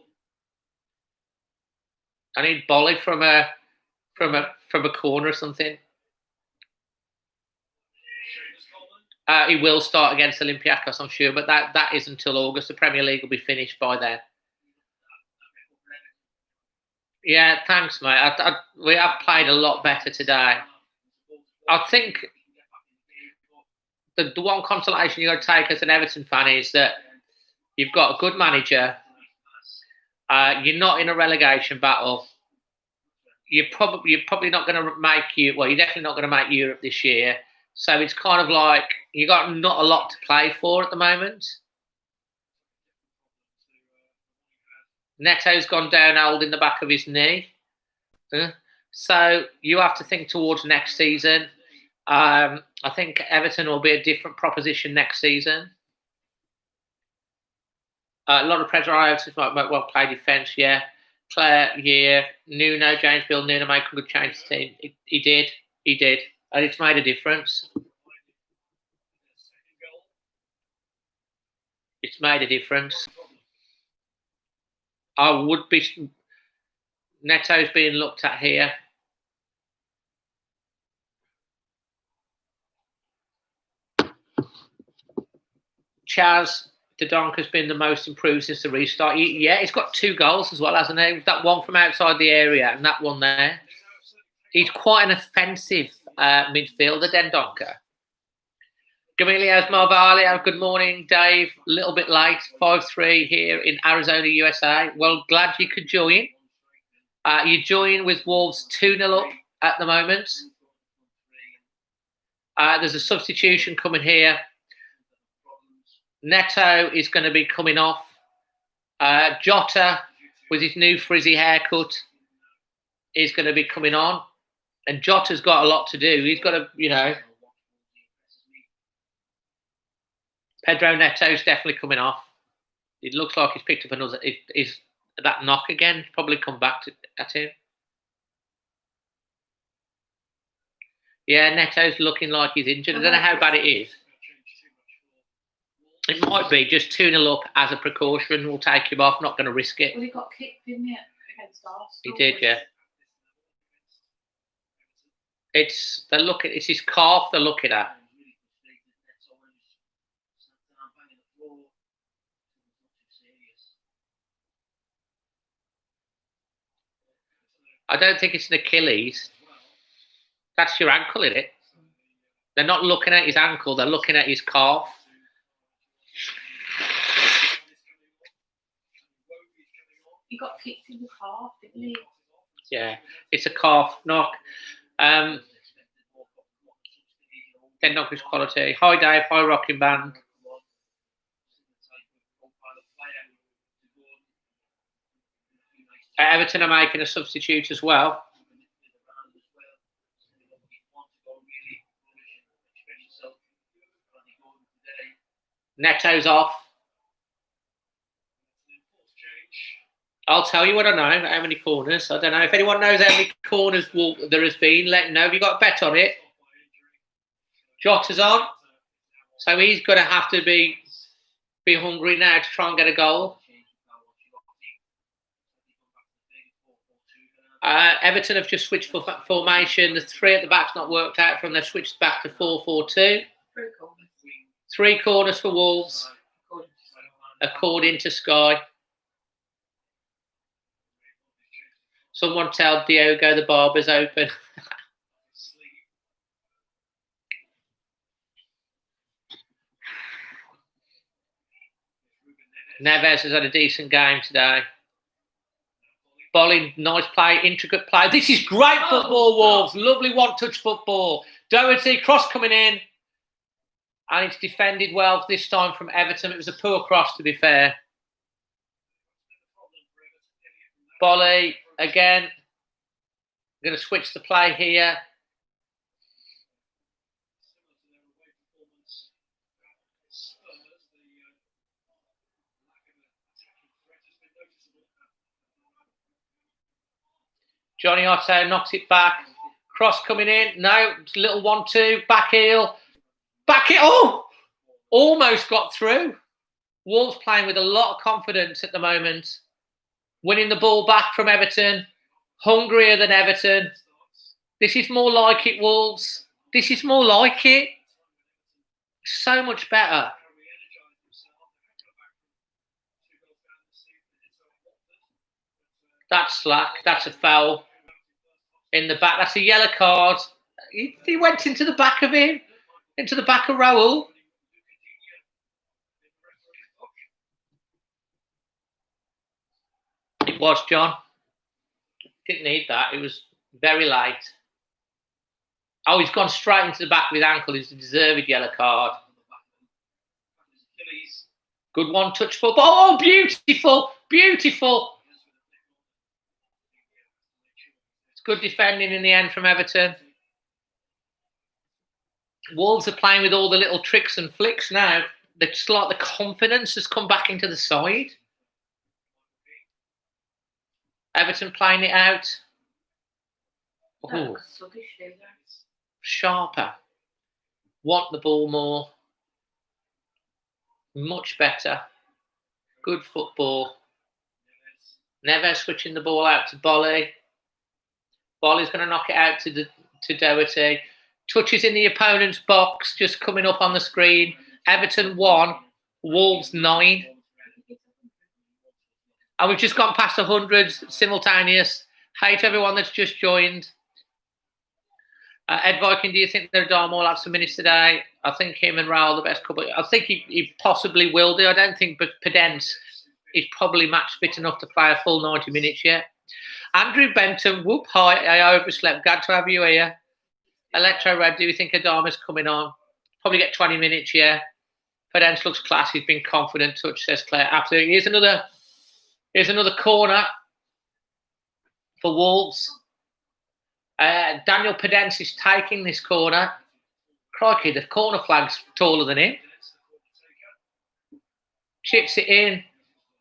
I need Bolly from a corner or something. He will start against Olympiacos, I'm sure, but that is until August. The Premier League will be finished by then. Yeah, thanks, mate. We have played a lot better today. I think the one consolation you've got to take as an Everton fan is that you've got a good manager. You're not in a relegation battle. You're probably not going to make you're definitely not going to make Europe this year. So it's kind of like you got not a lot to play for at the moment. Neto's gone down old in the back of his knee. So you have to think towards next season. I think Everton will be a different proposition next season. A lot of pressure. Well played defence, yeah. Claire, yeah. Nuno, James Bill, Nuno made a good change to the team. He did. And it's made a difference. It's made a difference. Neto's being looked at here. Chaz Dodonk has been the most improved since the restart. He's got 2 goals as well, hasn't he? That one from outside the area and that one there. He's quite an offensive midfielder, Dendonka. Gamilia's Marvalia, good morning, Dave. A little bit late, 5-3 here in Arizona, USA. Well, glad you could join. You join with Wolves 2-0 up at the moment. There's a substitution coming here. Neto is going to be coming off. Jota, with his new frizzy haircut, is going to be coming on. And Jota's got a lot to do. He's got to, Pedro Neto's definitely coming off. It looks like he's picked up another. Is that knock again? Probably come back at him. Yeah, Neto's looking like he's injured. I don't know how bad it is. It might be just 2-0 up as a precaution. We'll take him off. Not going to risk it. Well, he got kicked, didn't he, against Arsenal? He did, yeah. It's his calf they're looking at. I don't think it's an Achilles. That's your ankle, isn't it? They're not looking at his ankle. They're looking at his calf. He got kicked in the calf, didn't he? Yeah, it's a calf knock. Dead Knockers quality. Hi Dave, hi Rocking Band. Everton are making a substitute as well. Neto's off. I'll tell you what I know, how many corners. I don't know. If anyone knows how many corners there has been, let me know. Have you got a bet on it? Jota's on. So he's going to have to be hungry now to try and get a goal. Everton have just switched for formation. The 3 at the back's not worked out from them. They've switched back to 4-4-2. 3 corners for Wolves, according to Sky. Someone tell Diogo the barber's open. Neves has had a decent game today. Bolling, nice play, intricate play. This is great football, Wolves. Lovely one-touch football. Doherty, cross coming in. And it's defended well this time from Everton. It was a poor cross, to be fair. Bolly, again. I'm going to switch the play here. Johnny Otto knocks it back. Cross coming in. No, little 1-2. Back heel. Back it. Oh! Almost got through. Wolves playing with a lot of confidence at the moment. Winning the ball back from Everton. Hungrier than Everton. This is more like it, Wolves. This is more like it. So much better. That's slack. That's a foul. In the back. That's a yellow card. He went into the back of him. Into the back of Raul. It was, John. Didn't need that. It was very late. Oh, he's gone straight into the back with his ankle. It's a deserved yellow card. Good one-touch football. Oh, beautiful. Beautiful. It's good defending in the end from Everton. Wolves are playing with all the little tricks and flicks now. It's like the confidence has come back into the side. Everton playing it out. Oh. Sharper. Want the ball more. Much better. Good football. Neves switching the ball out to Bolly. Bolly's going to knock it out to Doherty. Touches in the opponent's box, just coming up on the screen. Everton 1, Wolves 9. And we've just gone past 100 simultaneous. Hey to everyone that's just joined. Ed Viking, do you think that Darmo will have some minutes today? I think him and Raul the best couple. I think he possibly will do. I don't think Pedence is probably match fit enough to play a full 90 minutes yet. Andrew Benton, whoop, hi, I overslept. Glad to have you here. Electro Red, do you think Adama's coming on? Probably get 20 minutes, yeah. Pedence looks class. He's been confident. Touch, says Claire. Absolutely. Here's another corner for Wolves. Daniel Pedence is taking this corner. Crikey, the corner flag's taller than him. Chips it in.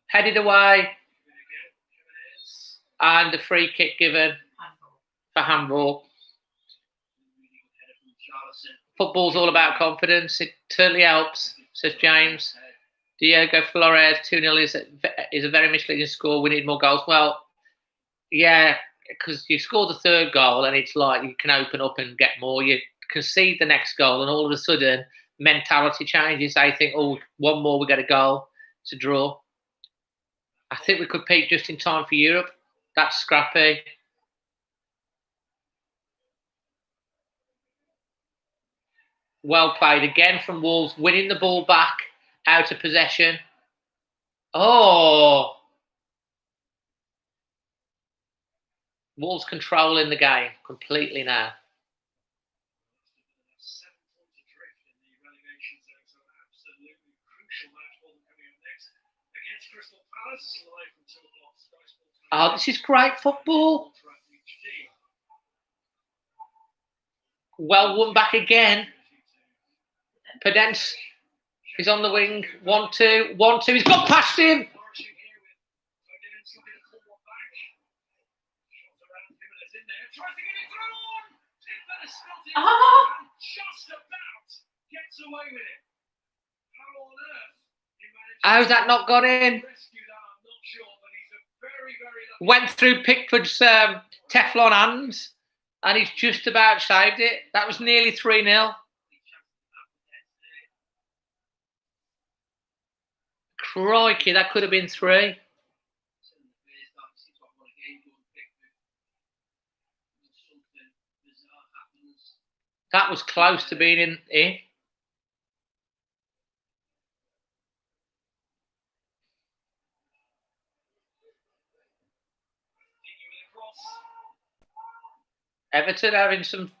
Headed away. And a free kick given for handball. Football's all about confidence. It certainly helps, says James. Diego Flores, 2-0 is a very misleading score. We need more goals. Well, yeah, because you score the 3rd goal and it's like you can open up and get more. You concede the next goal and all of a sudden mentality changes. They think, oh, one more, we get a goal to draw. I think we could peak just in time for Europe. That's scrappy. Well played again from Wolves, winning the ball back out of possession. Oh! Wolves controlling the game completely now. Oh, this is great football. Well won back again. Pedence is on the wing. 1-2. 1-2. He's got past him. Oh! How's that not got in? Went through Pickford's Teflon hands and he's just about saved it. That was nearly 3-0. Crikey, that could have been 3. That was close to being in. Everton having some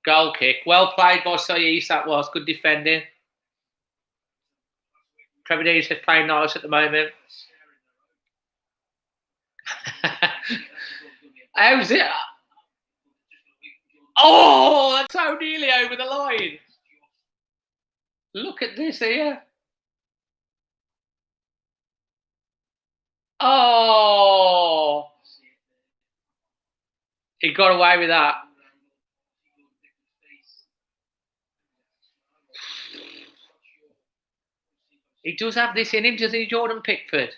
goal kick. Well played by Sayis, that was. Good defending. Crevedis is playing nice at the moment. How's it? Oh, that's so nearly over the line. Look at this here. Oh, he got away with that. He does have this in him, doesn't he, Jordan Pickford?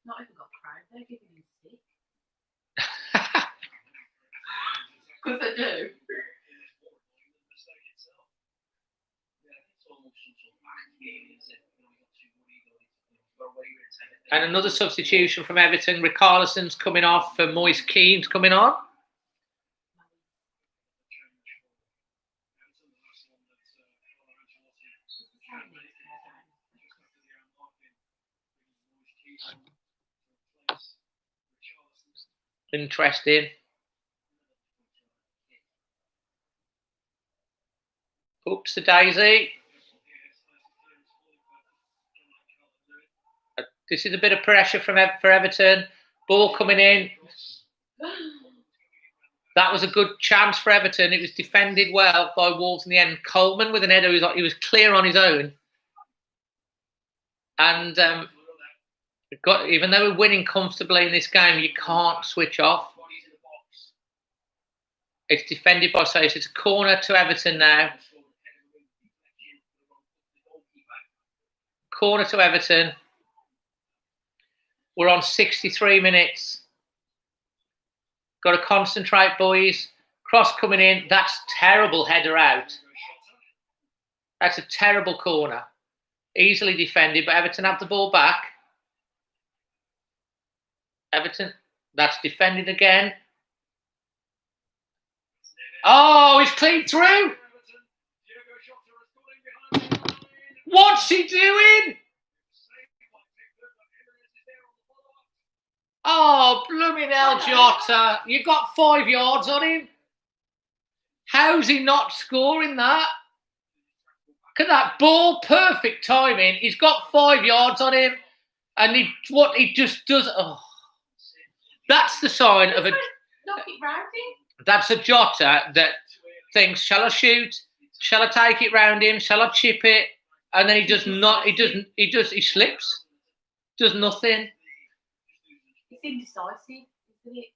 Not even got crowd, they're giving him stick. Because they do. And another substitution from Everton. Richarlison's coming off for Moise Keane's coming on. Interesting. Oops, a daisy. This is a bit of pressure for Everton. Ball coming in. That was a good chance for Everton. It was defended well by Wolves in the end. Coleman with an header. He was clear on his own. And even though we're winning comfortably in this game, you can't switch off. It's defended by Sayes. It's a corner to Everton now. Corner to Everton. We're on 63 minutes. Got to concentrate, boys. Cross coming in. That's terrible header out. That's a terrible corner. Easily defended, but Everton have the ball back. Everton, that's defended again. Oh, he's clean through. What's he doing? Oh, blooming hell, Jota. You got 5 yards on him. How's he not scoring that? Look at that ball. Perfect timing. He's got 5 yards on him. And what he just does. Oh, that's the sign of a. Knock it round him. That's a Jota that thinks, shall I shoot? Shall I take it round him? Shall I chip it? And then he does not. He slips. Does nothing. It's indecisive, isn't it?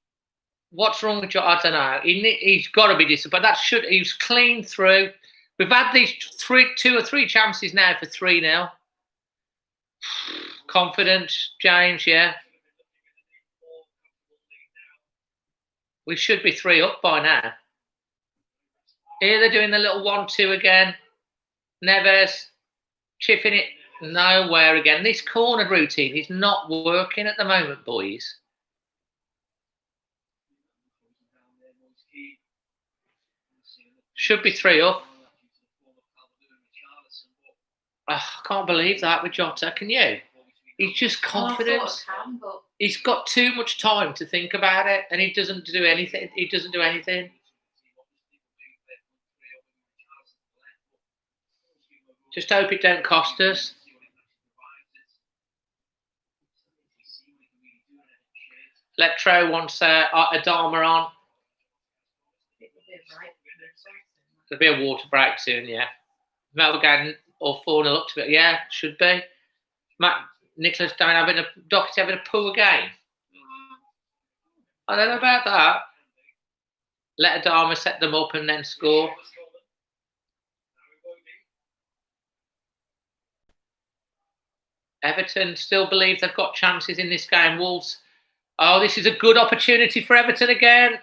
What's wrong with Jota? I don't know. He's got to be disappointed. He was clean through. We've had these 2 or 3 chances now for 3-0. Confidence, James, yeah. We should be 3 up by now. Here they're doing the little 1-2 again. Neves chipping it nowhere again. This corner routine is not working at the moment, boys. Should be 3 up. Oh, I can't believe that with Jota. Can you? He's just confident. I can, but He's got too much time to think about it, and he doesn't do anything. He doesn't do anything. Just hope it don't cost us. Electro wants Adama on. There'll be a water break soon, yeah. We're going or 4-0 up to it. Yeah, should be. Nicholas Doherty having a poor game. I don't know about that. Let Adama set them up and then score. Everton still believe they've got chances in this game. Wolves. Oh, this is a good opportunity for Everton again.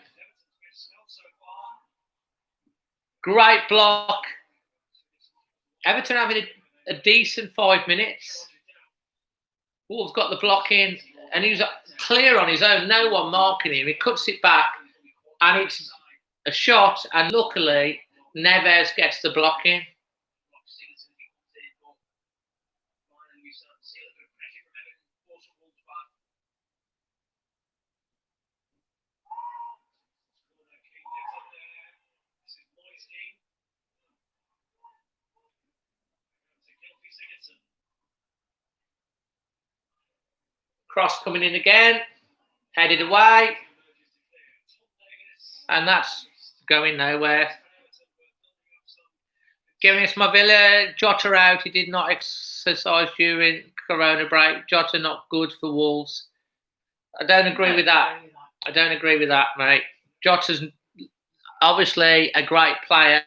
Great block. Everton having a decent 5 minutes. Wolves got the block in, and he was clear on his own. No one marking him. He cuts it back, and it's a shot. And luckily, Neves gets the block in. Cross coming in again, headed away, and that's going nowhere. Giving us my Villa, Jota out. He did not exercise during Corona break. Jota not good for Wolves. I don't agree with that. I don't agree with that, mate. Jota's obviously a great player.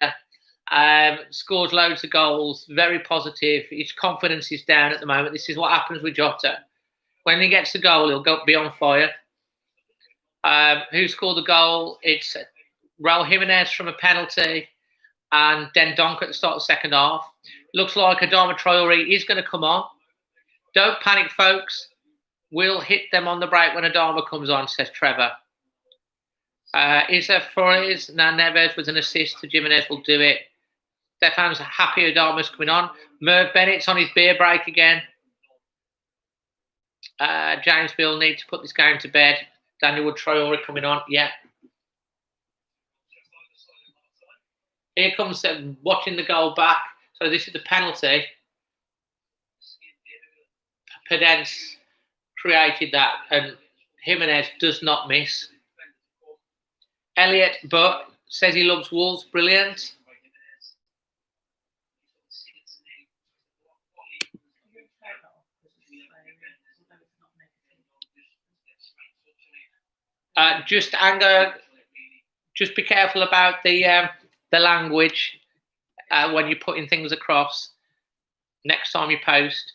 Scores loads of goals, very positive. His confidence is down at the moment. This is what happens with Jota. When he gets the goal, he'll be on fire. Who scored the goal? It's Raul Jimenez from a penalty and Dendonk at the start of the second half. Looks like Adama Traore is going to come on. Don't panic, folks. We'll hit them on the break when Adama comes on, says Trevor. Is there Flores? Now Neves with an assist to Jimenez will do it. Stefan's happy Adama's coming on. Merv Bennett's on his beer break again. James Bill need to put this game to bed. Daniel Wood Traore coming on. Yeah. Here comes watching the goal back. So this is the penalty. Pedence created that, and Jimenez does not miss. Elliot Butt says he loves Wolves. Brilliant. Just be careful about the language when you're putting things across. Next time you post,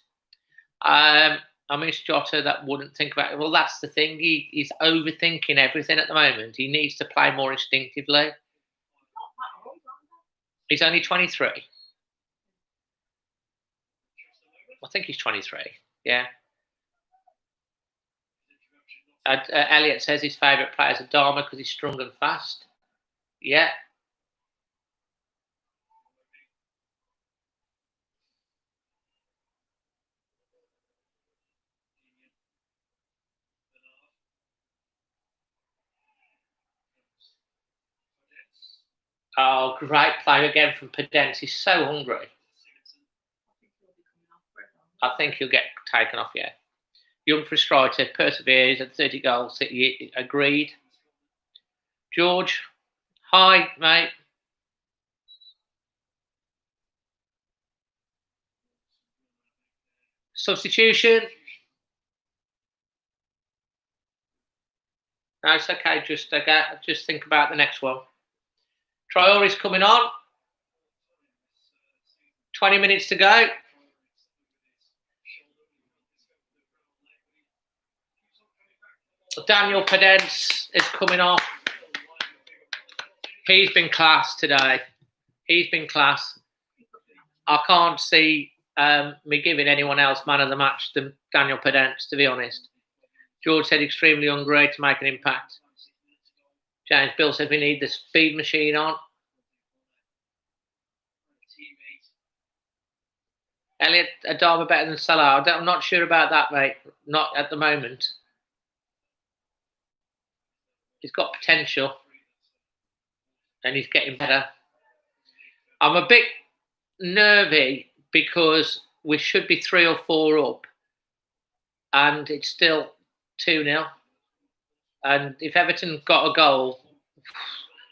I miss Jota. That wouldn't think about it. Well, that's the thing. He's overthinking everything at the moment. He needs to play more instinctively. He's only 23. I think he's 23. Yeah. Elliot says his favourite player is Adama because he's strong and fast. Yeah. Oh, great play again from Pedence. He's so hungry. I think he'll get taken off, yeah. Young for striker, perseveres at 30 goals. City agreed. George, hi, mate. Substitution. No, it's okay. Just think about the next one. Traore's coming on. 20 minutes to go. Daniel Pedence is coming off. He's been class today. He's been class. I can't see me giving anyone else man of the match than Daniel Pedence, to be honest. George said extremely hungry to make an impact. James Bill said we need the speed machine on. Elliot Adama better than Salah. I'm not sure about that, mate. Not at the moment. He's got potential. And he's getting better. I'm a bit nervy because we should be 3 or 4 up. And it's still 2-0. And if Everton got a goal,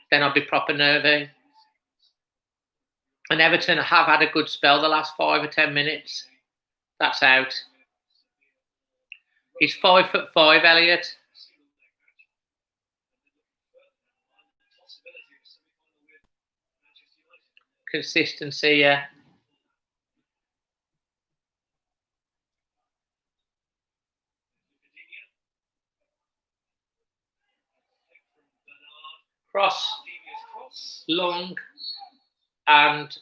then I'd be proper nervy. And Everton have had a good spell the last 5 or 10 minutes. That's out. He's 5'5", Elliot. Consistency, yeah. Cross, long, and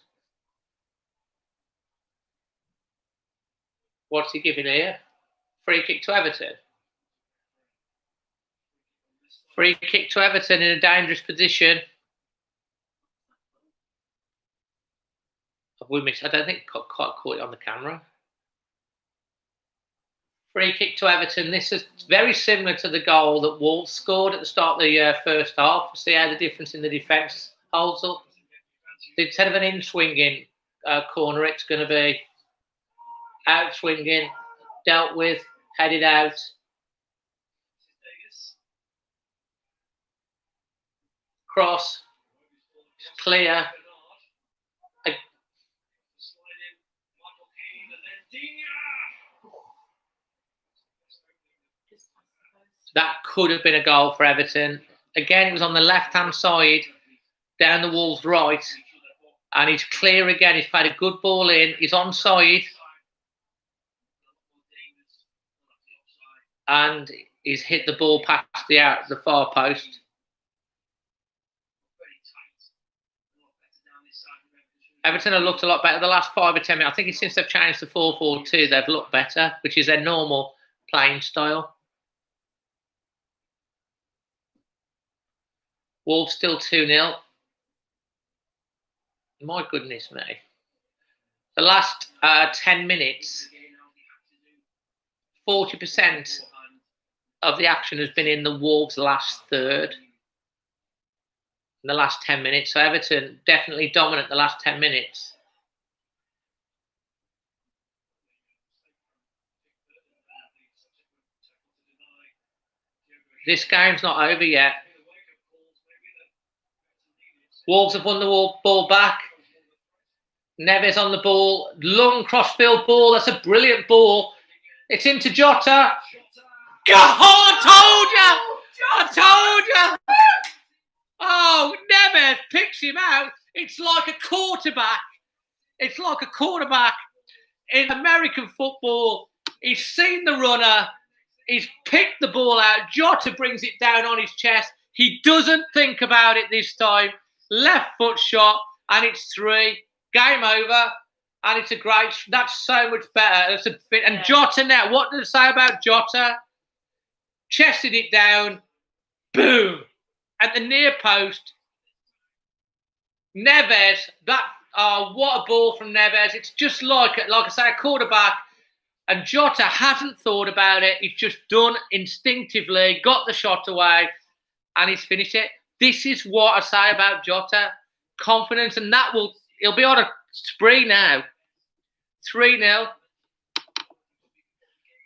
what's he giving here? Free kick to Everton. Free kick to Everton in a dangerous position. We missed. I don't think quite caught it on the camera. Free kick to Everton. This is very similar to the goal that Wolves scored at the start of the first half. See how the difference in the defence holds up. Instead of an in-swinging corner, it's going to be out-swinging, dealt with, headed out. Cross, clear. That could have been a goal for Everton. Again, it was on the left-hand side, down the Wolves' right. And he's clear again. He's played a good ball in. He's onside. And he's hit the ball past the far post. Everton have looked a lot better the last 5 or 10 minutes. I think since they've changed to 4-4-2, they've looked better, which is their normal playing style. Wolves still 2-0. My goodness me. The last 10 minutes, 40% of the action has been in the Wolves' last third. In the last 10 minutes. So Everton definitely dominant the last 10 minutes. This game's not over yet. Wolves have won the ball back. Neves on the ball. Long crossfield ball. That's a brilliant ball. It's into Jota. Oh, I told you! Oh, Neves picks him out. It's like a quarterback. It's like a quarterback in American football. He's seen the runner. He's picked the ball out. Jota brings it down on his chest. He doesn't think about it this time. Left foot shot, and it's 3. Game over. And it's a great... That's so much better. That's a fit. And Jota now. What did it say about Jota? Chested it down. Boom. At the near post. Neves. What a ball from Neves. It's just like I say, a quarterback. And Jota hasn't thought about it. He's just done instinctively, got the shot away, and he's finished it. This is what I say about Jota. Confidence, and he'll be on a spree now. 3-0.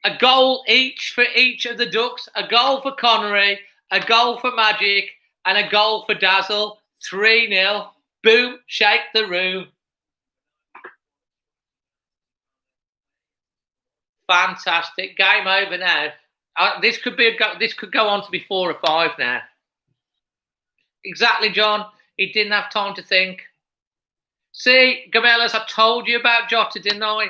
A goal each for each of the Ducks. A goal for Connery, a goal for Magic, and a goal for Dazzle. 3-0. Boom, shake the room. Fantastic. Game over now. This could go on to be 4 or 5 now. Exactly, John. He didn't have time to think. See, Gamelas, I told you about Jota, didn't I?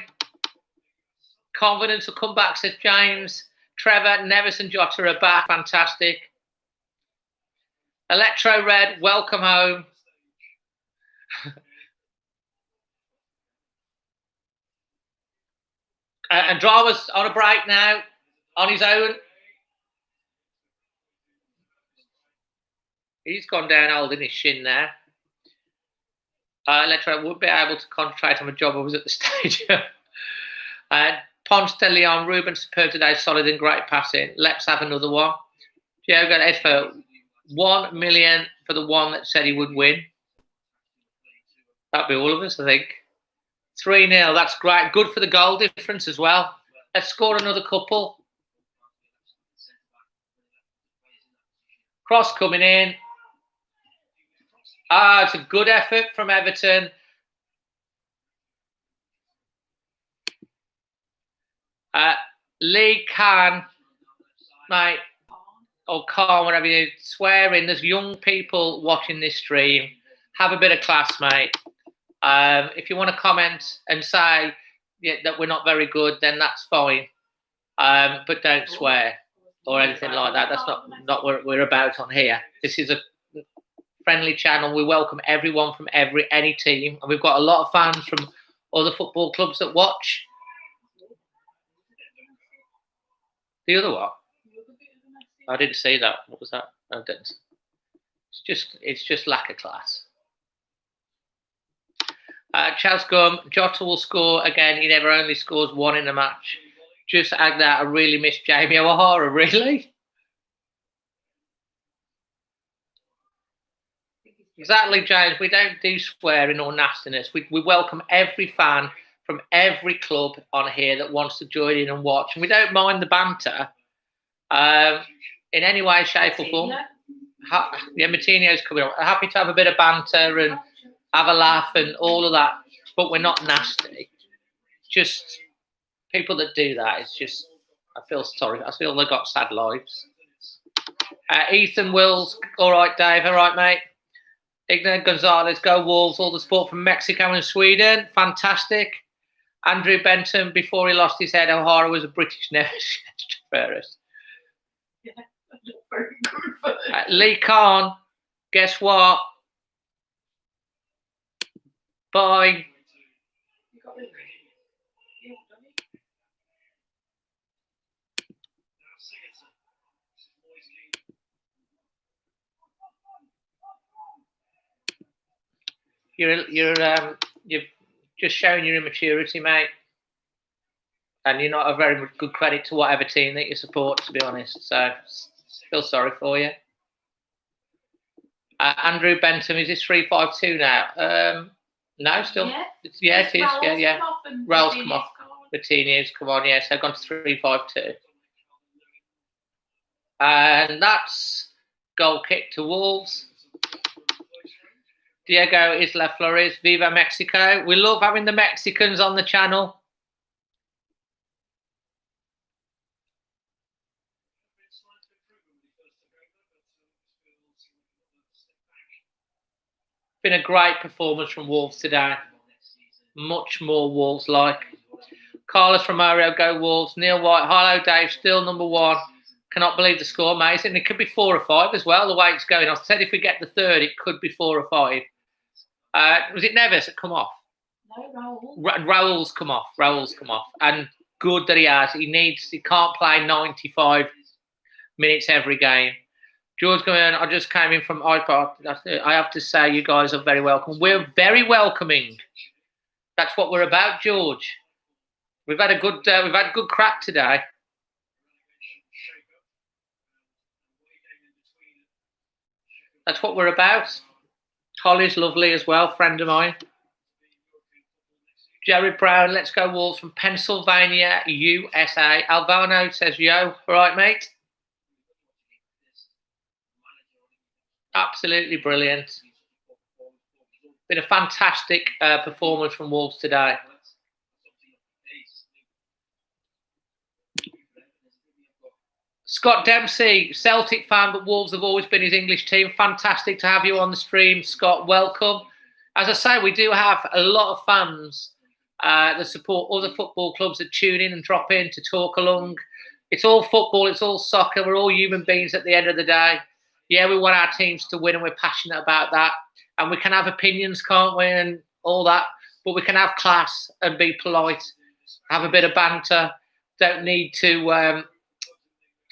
Confidence will come back, says James. Trevor, Neves and Jota are back. Fantastic. Electro Red, welcome home. And Drama's on a break now, on his own. He's gone down holding his shin there. Electro would be able to concentrate on the job I was at the stadium. Ponce de Leon, Ruben, superb today, solid and great passing. Let's have another one. Diogo Edfo, 1 million for the one that said he would win. That'd be all of us, I think. 3-0. That's great. Good for the goal difference as well. Let's score another couple. Cross coming in. It's a good effort from Everton. Lee Khan, mate, or Khan, whatever you swearing. There's young people watching this stream. Have a bit of class, mate. If you want to comment and say that we're not very good, then that's fine. But don't swear or anything like that. That's not what we're about on here. This is a friendly channel. We welcome everyone from any team, and we've got a lot of fans from other football clubs that watch. The other one? I didn't see that. What was that? I didn't. It's just lack of class. Chascombe, Jota will score again. He never only scores one in a match. Just add that. I really miss Jamie O'Hara. Really? Exactly, James. We don't do swearing or nastiness. We welcome every fan from every club on here that wants to join in and watch. And we don't mind the banter in any way, shape or form. Yeah, Martino's coming on. Happy to have a bit of banter and have a laugh and all of that. But we're not nasty. Just people that do that, it's just, I feel sorry. I feel they've got sad lives. Ethan Wills. All right, Dave. All right, mate. Ignacio Gonzalez, go Wolves. All the support from Mexico and Sweden. Fantastic. Andrew Benton, before he lost his head, O'Hara was a British never. Yeah, very good for them. Lee Khan, guess what? Bye. You've just shown your immaturity, mate, and you're not a very good credit to whatever team that you support, to be honest. So, feel sorry for you. Andrew Bentham, is this 3-5-2 now? No, still. Yeah, it is. Yeah. Raul's come off. Martino's come on. Yeah, so I've gone to 3-5-2, and that's goal kick to Wolves. Diego Isla Flores, Viva Mexico. We love having the Mexicans on the channel. Been a great performance from Wolves today. Much more Wolves-like. Carlos Romario, go Wolves. Neil White, hello Dave, still number one. Cannot believe the score, amazing. It could be 4 or 5 as well, the way it's going. I said if we get the third, it could be 4 or 5. Was it Neves that come off? No, Raul. Raul's come off. And good that he has. He can't play 95 minutes every game. George going on, I just came in from iPod. I have to say you guys are very welcome. We're very welcoming. That's what we're about, George. We've had good crack today. That's what we're about. Holly's lovely as well, friend of mine. Jerry Brown, let's go Wolves from Pennsylvania, USA. Alvano says, yo, all right, mate. Absolutely brilliant. Been a fantastic performance from Wolves today. Scott Dempsey, Celtic fan, but Wolves have always been his English team. Fantastic to have you on the stream, Scott. Welcome. As I say, we do have a lot of fans that support other football clubs that tune in and drop in to talk along. It's all football. It's all soccer. We're all human beings at the end of the day. Yeah, we want our teams to win and we're passionate about that. And we can have opinions, can't we, and all that. But we can have class and be polite, have a bit of banter. Don't need to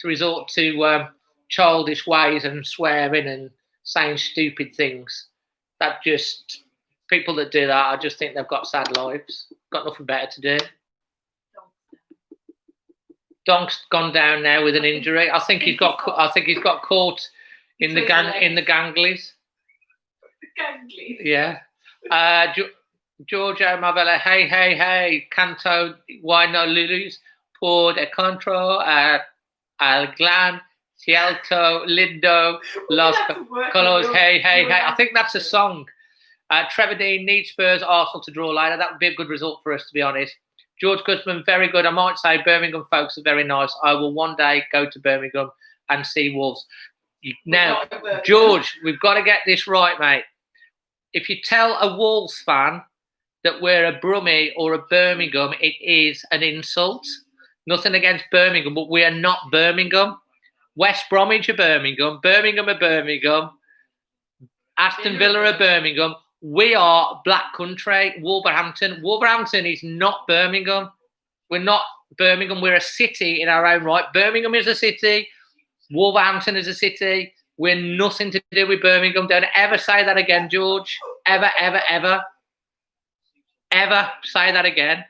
resort to childish ways and swearing and saying stupid things. That just, people that do that, I just think they've got sad lives. Got nothing better to do. Donk's gone down now with an injury. I think he's got caught in the ganglies. Ganglies. Yeah. Giorgio Mavella, hey, canto, why no lose? Por de contro, al glan, cielto, lindo, los colors, hey. I think that's a song. Trevor Dean needs Spurs, Arsenal to draw later. That would be a good result for us, to be honest. George Guzman, very good. I might say Birmingham folks are very nice. I will one day go to Birmingham and see Wolves. Now, George, we've got to get this right, mate. If you tell a Wolves fan that we're a Brummie or a Birmingham, it is an insult. Nothing against Birmingham, but we are not Birmingham. West Bromwich are Birmingham. Birmingham are Birmingham. Aston Villa are Birmingham. We are Black Country, Wolverhampton. Wolverhampton is not Birmingham. We're not Birmingham. We're a city in our own right. Birmingham is a city. Wolverhampton is a city. We're nothing to do with Birmingham. Don't ever say that again, George. Ever say that again.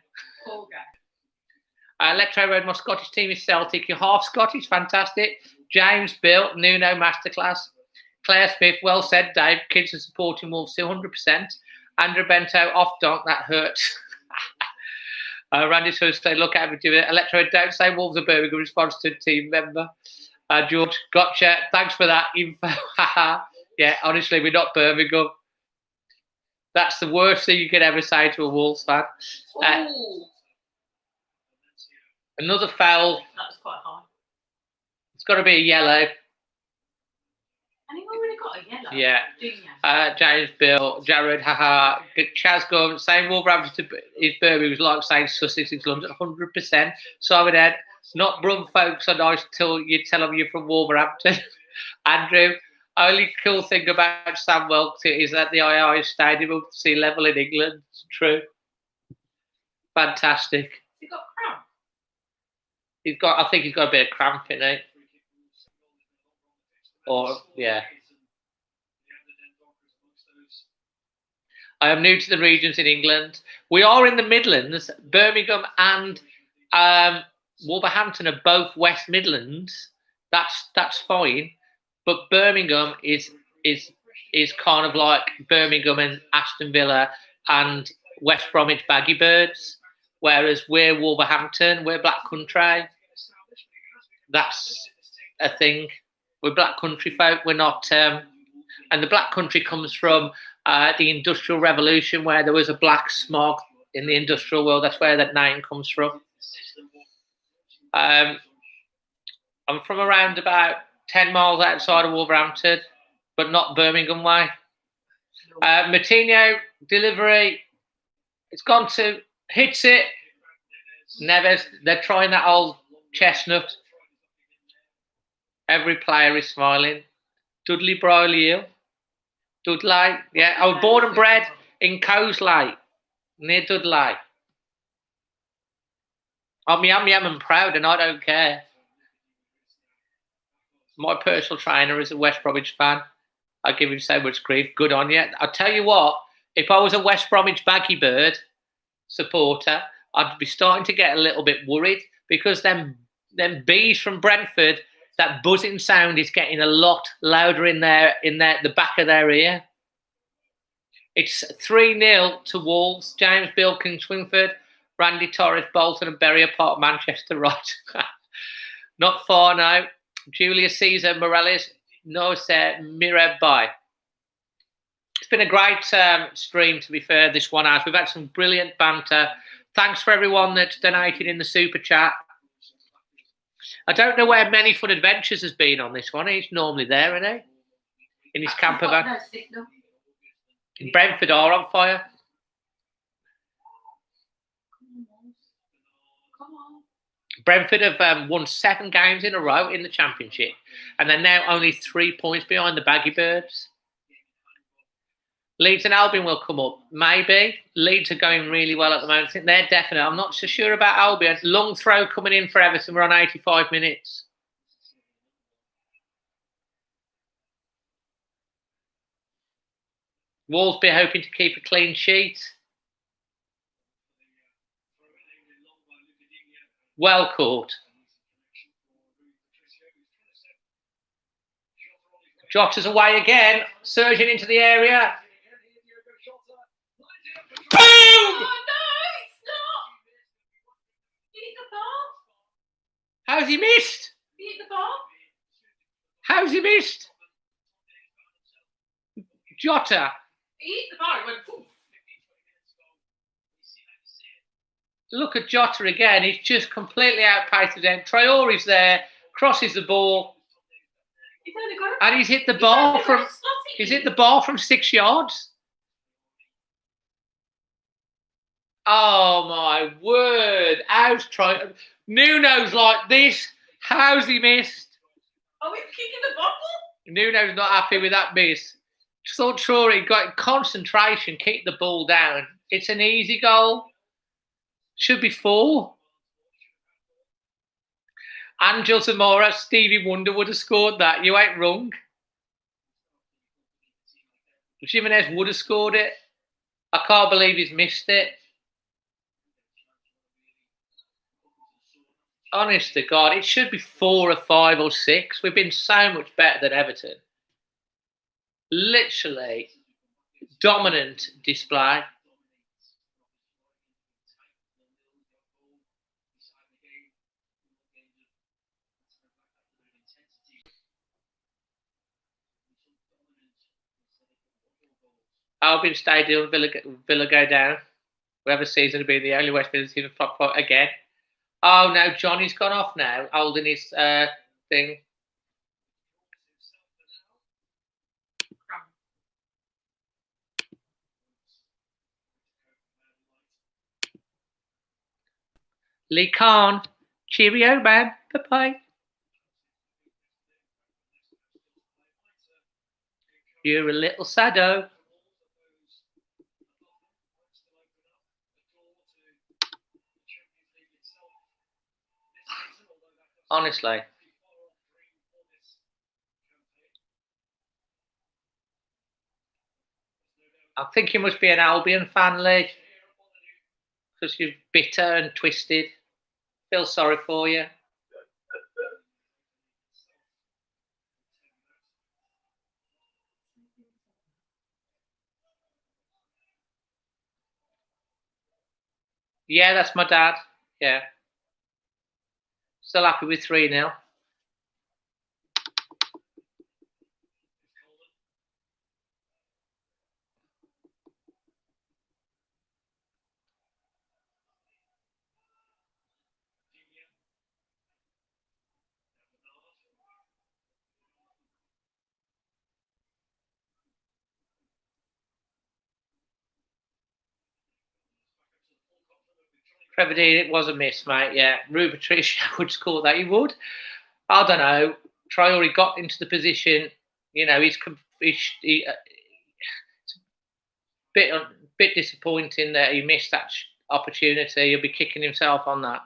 Electro Road, my Scottish team is Celtic. You're half Scottish, fantastic. James Bill, Nuno Masterclass. Claire Smith, well said, Dave. Kids are supporting Wolves 200%. Andrew Bento, off donk, that hurts. Randy Sussay, look at it. Electro, don't say Wolves are Birmingham, response to a team member. George, gotcha. Thanks for that info. Yeah, honestly, we're not Birmingham. That's the worst thing you could ever say to a Wolves fan. Another foul. That's quite high. It's got to be a yellow. And he already got a yellow. Yeah. James Bill, Jared, Chaz Gorman, saying Wolverhampton is Birmingham was like saying Sussex is London, 100%. Simon Ed, not Brum folks are nice till you tell them you're from Wolverhampton. Andrew, only cool thing about Sam Welks is that the II Stadium of sea level in England. It's true. Fantastic. He got cramp. I think he's got a bit of cramp in it. Or, yeah. I am new to the regions in England. We are in the Midlands. Birmingham and Wolverhampton are both West Midlands. That's fine. But Birmingham is kind of like Birmingham and Aston Villa and West Bromwich Baggy Birds. Whereas we're Wolverhampton, we're Black Country. That's a thing. We're Black Country folk. We're not, and the Black Country comes from the Industrial Revolution, where there was a black smog in the industrial world. That's where that name comes from. I'm from around about 10 miles outside of Wolverhampton, but not Birmingham way. Martino delivery. It's gone to hits it. Neves. They're trying that old chestnut. Every player is smiling. Dudley Brierley Hill. Dudley. Yeah. I was born and bred in Cosley, near Dudley. I'm yum and proud, and I don't care. My personal trainer is a West Bromwich fan. I give him so much grief. Good on you. I'll tell you what, if I was a West Bromwich Baggy Bird supporter, I'd be starting to get a little bit worried, because them bees from Brentford, that buzzing sound is getting a lot louder in the back of their ear. It's 3-0 to Wolves. James Bilkin, Swingford, Randy Torres, Bolton and Berry Park, Manchester, right. Not far now. Julius Caesar, Morales, Noce, Mireb Bay. It's been a great stream, to be fair, this one out. We've had some brilliant banter. Thanks for everyone that's donated in the super chat. I don't know where Many Fun Adventures has been on this one. He's normally there, isn't he? In his camper van. In Brentford are on fire. Brentford have won 7 games in a row in the Championship, and they're now only 3 points behind the Baggy Birds. Leeds and Albion will come up. Maybe. Leeds are going really well at the moment. I think they're definite. I'm not so sure about Albion. Long throw coming in for Everton. We're on 85 minutes. Wolves be hoping to keep a clean sheet. Well caught. Jota's away again, surging into the area. Boom! Oh, no, it's not. He hit the ball. How's he missed? He hit the ball. How's he missed? Jota. He hit the ball. It went poof. Look at Jota again. He's just completely outpaced them. Traore's there, crosses the ball, He's only got and he's hit the ball from. He's hit the ball from 6 yards. Oh my word! How's Nuno's like this? How's he missed? Oh, he's kicking the ball. Nuno's not happy with that miss. Thought Traore got concentration, kicked the ball down. It's an easy goal. Should be 4. Angel Zamora, Stevie Wonder would have scored that. You ain't wrong. Jimenez would have scored it. I can't believe he's missed it. Honest to God, it should be 4 or 5 or 6. We've been so much better than Everton. Literally dominant display. Albion Stadium, Villa go down. Whoever season to be the only West Midlands team in the top 4 again. Oh no, Johnny's gone off now, holding his thing. Lee Khan, cheerio, man. Bye-bye. You're a little saddo. Honestly. I think you must be an Albion fan, Lee. Because you're bitter and twisted. Feel sorry for you. Yeah, that's my dad. Yeah. Still happy with 3-0. Trevor Dean, it was a miss, mate. Yeah, Ruben Tricia would score that. He would. I don't know. Traore got into the position. You know, it's a bit disappointing that he missed that opportunity. He'll be kicking himself on that.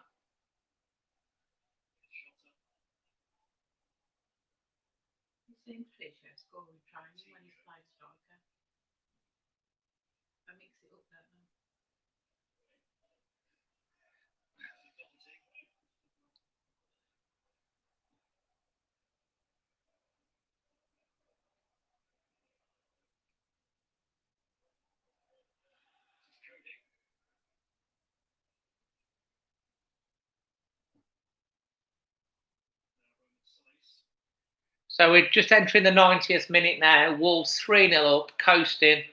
So we're just entering the 90th minute now. Wolves 3-0 up, coasting.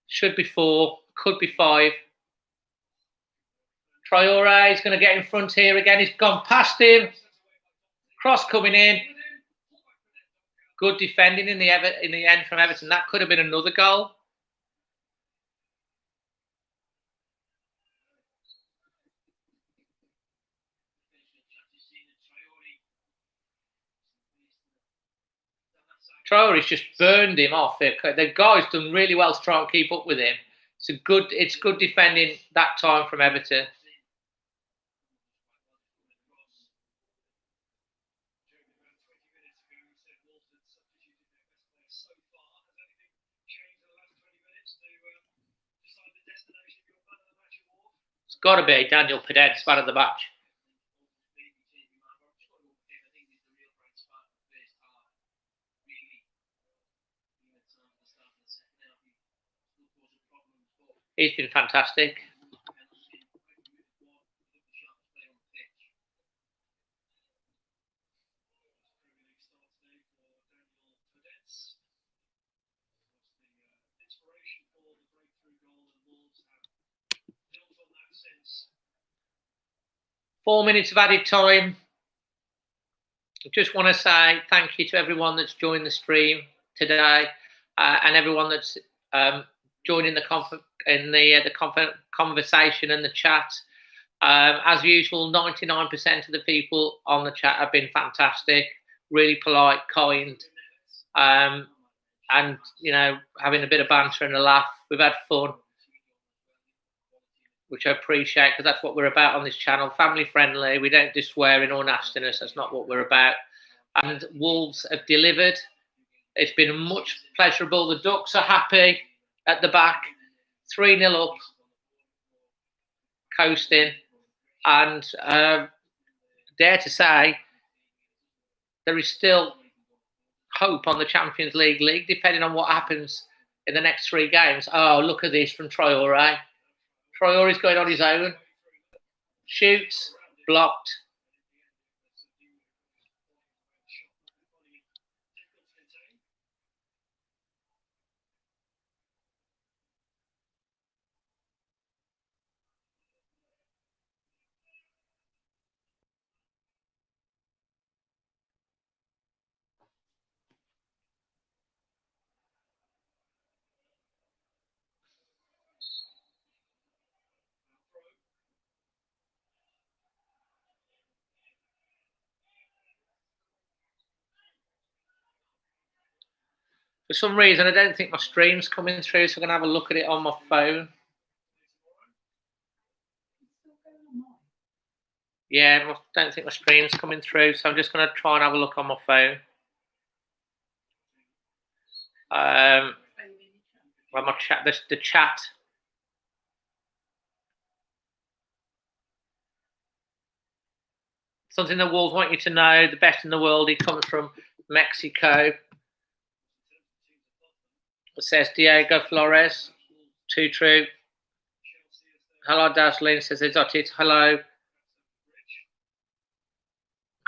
Should be 4, could be 5. Traore is going to get in front here again. He's gone past him. Cross coming in. Good defending in the end from Everton. That could have been another goal. Traore's just burned him off. The guy's done really well to try and keep up with him. It's good defending that time from Everton. It's got to be Daniel Pedence, man of the match. He's been fantastic. Four minutes of added time. I just want to say thank you to everyone that's joined the stream today, and everyone that's joining the conversation and the chat. As usual, 99% of the people on the chat have been fantastic, really polite, kind, and you know, having a bit of banter and a laugh. We've had fun, which I appreciate, because that's what we're about on this channel. Family friendly. We don't do swearing or nastiness. That's not what we're about. And Wolves have delivered. It's been much pleasurable. The Ducks are happy at the back. 3-0 up. Coasting. And dare to say, there is still hope on the Champions League, depending on what happens in the next 3 games. Oh, look at this from Traore. Traore's going on his own. Shoots, blocked. For some reason, I don't think my stream's coming through, so I'm going to have a look at it on my phone. Yeah, I don't think my stream's coming through, so I'm just going to try and have a look on my phone. On my chat, the chat. Something the Wolves want you to know: the best in the world. He comes from Mexico. It says Diego Flores. Too true. Hello, Dazzling. Says Exotic. Hello.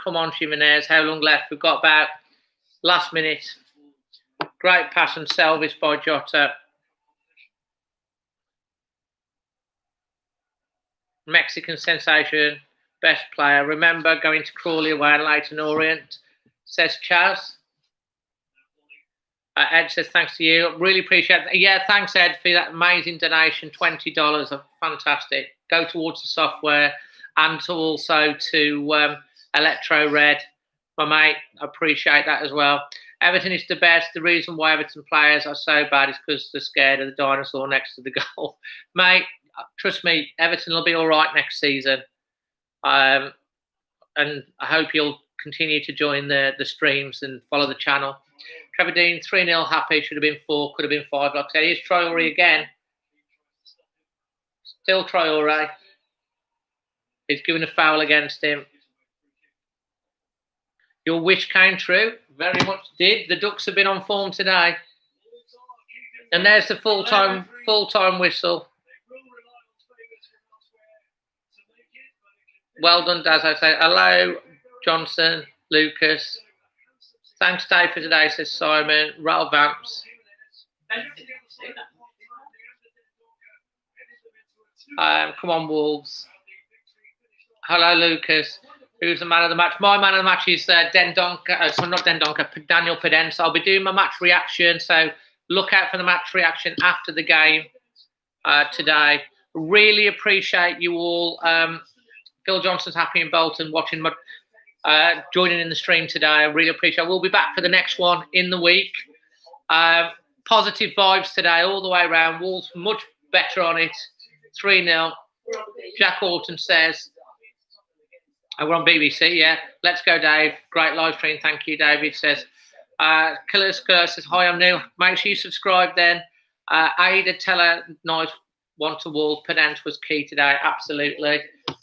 Come on, Jimenez. How long left? We've got about last minute. Great pass and salvage by Jota. Mexican sensation. Best player. Remember going to Crawley away and Leighton Orient, says Chaz. Ed says thanks to you. Really appreciate it. Yeah, thanks, Ed, for that amazing donation. $20. Fantastic. Go towards the software and also to Electro Red, my mate. I appreciate that as well. Everton is the best. The reason why Everton players are so bad is because they're scared of the dinosaur next to the goal. Mate, trust me, Everton will be all right next season. And I hope you'll continue to join the streams and follow the channel. Trevor Dean, 3-0 happy. Should have been 4, could have been 5. Like I said, here's Traore again. Still Traore. He's given a foul against him. Your wish came true. Very much did. The Ducks have been on form today. And there's the full-time whistle. Well done, Daz. I say hello, Johnson, Lucas. Thanks, Dave, for today, says Simon. Rattle Vamps. Come on, Wolves. Hello, Lucas. Who's the man of the match? My man of the match is Daniel Pedence. I'll be doing my match reaction, so look out for the match reaction after the game today. Really appreciate you all. Phil Johnson's happy in Bolton watching my joining in the stream today. I really appreciate it. We'll be back for the next one in the week. Positive vibes today all the way around. Wolves much better on it. 3-0. Jack Orton says, we're on BBC, yeah. Let's go, Dave. Great live stream. Thank you, David. Says, Killer says, hi, I'm new. Make sure you subscribe then. Ada Teller, nice one to Wolves. Pedant was key today. Absolutely.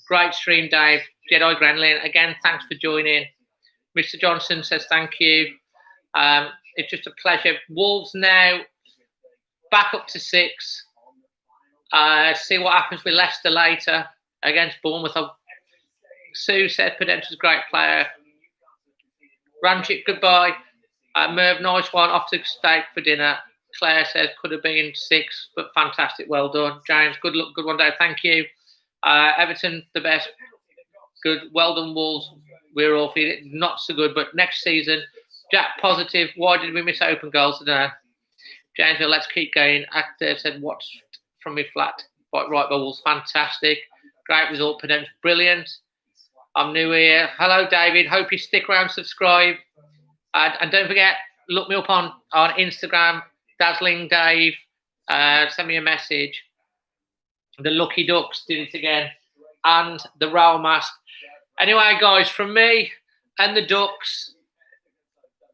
Great stream, Dave. Jedi Granlin, again, thanks for joining. Mr. Johnson says thank you. It's just a pleasure. Wolves now back up to 6. See what happens with Leicester later against Bournemouth. Sue said Prudential's a great player. Ranchit, goodbye. Merv, nice one. Off to steak for dinner. Claire says could have been 6, but fantastic. Well done. James, good luck. Good one day. Thank you. Everton, the best. Good. Well done, Wolves. We're all feeling not so good, but next season, Jack, positive. Why did we miss open goals today? James, let's keep going. Actor said, watch from me flat. Right by Wolves. Fantastic. Great result. Prudential. Brilliant. I'm new here. Hello, David. Hope you stick around, subscribe. And don't forget, look me up on Instagram, Dazzling Dave. Send me a message. The Lucky Ducks did it again. And the Rail Mask. Anyway, guys, from me and the Ducks,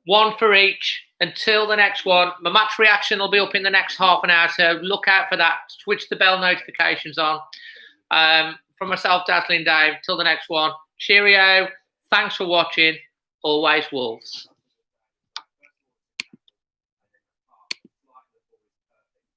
one for each. Until the next one. My match reaction will be up in the next half an hour, so look out for that. Switch the bell notifications on. From myself, Dazzling Dave, till the next one. Cheerio. Thanks for watching. Always Wolves.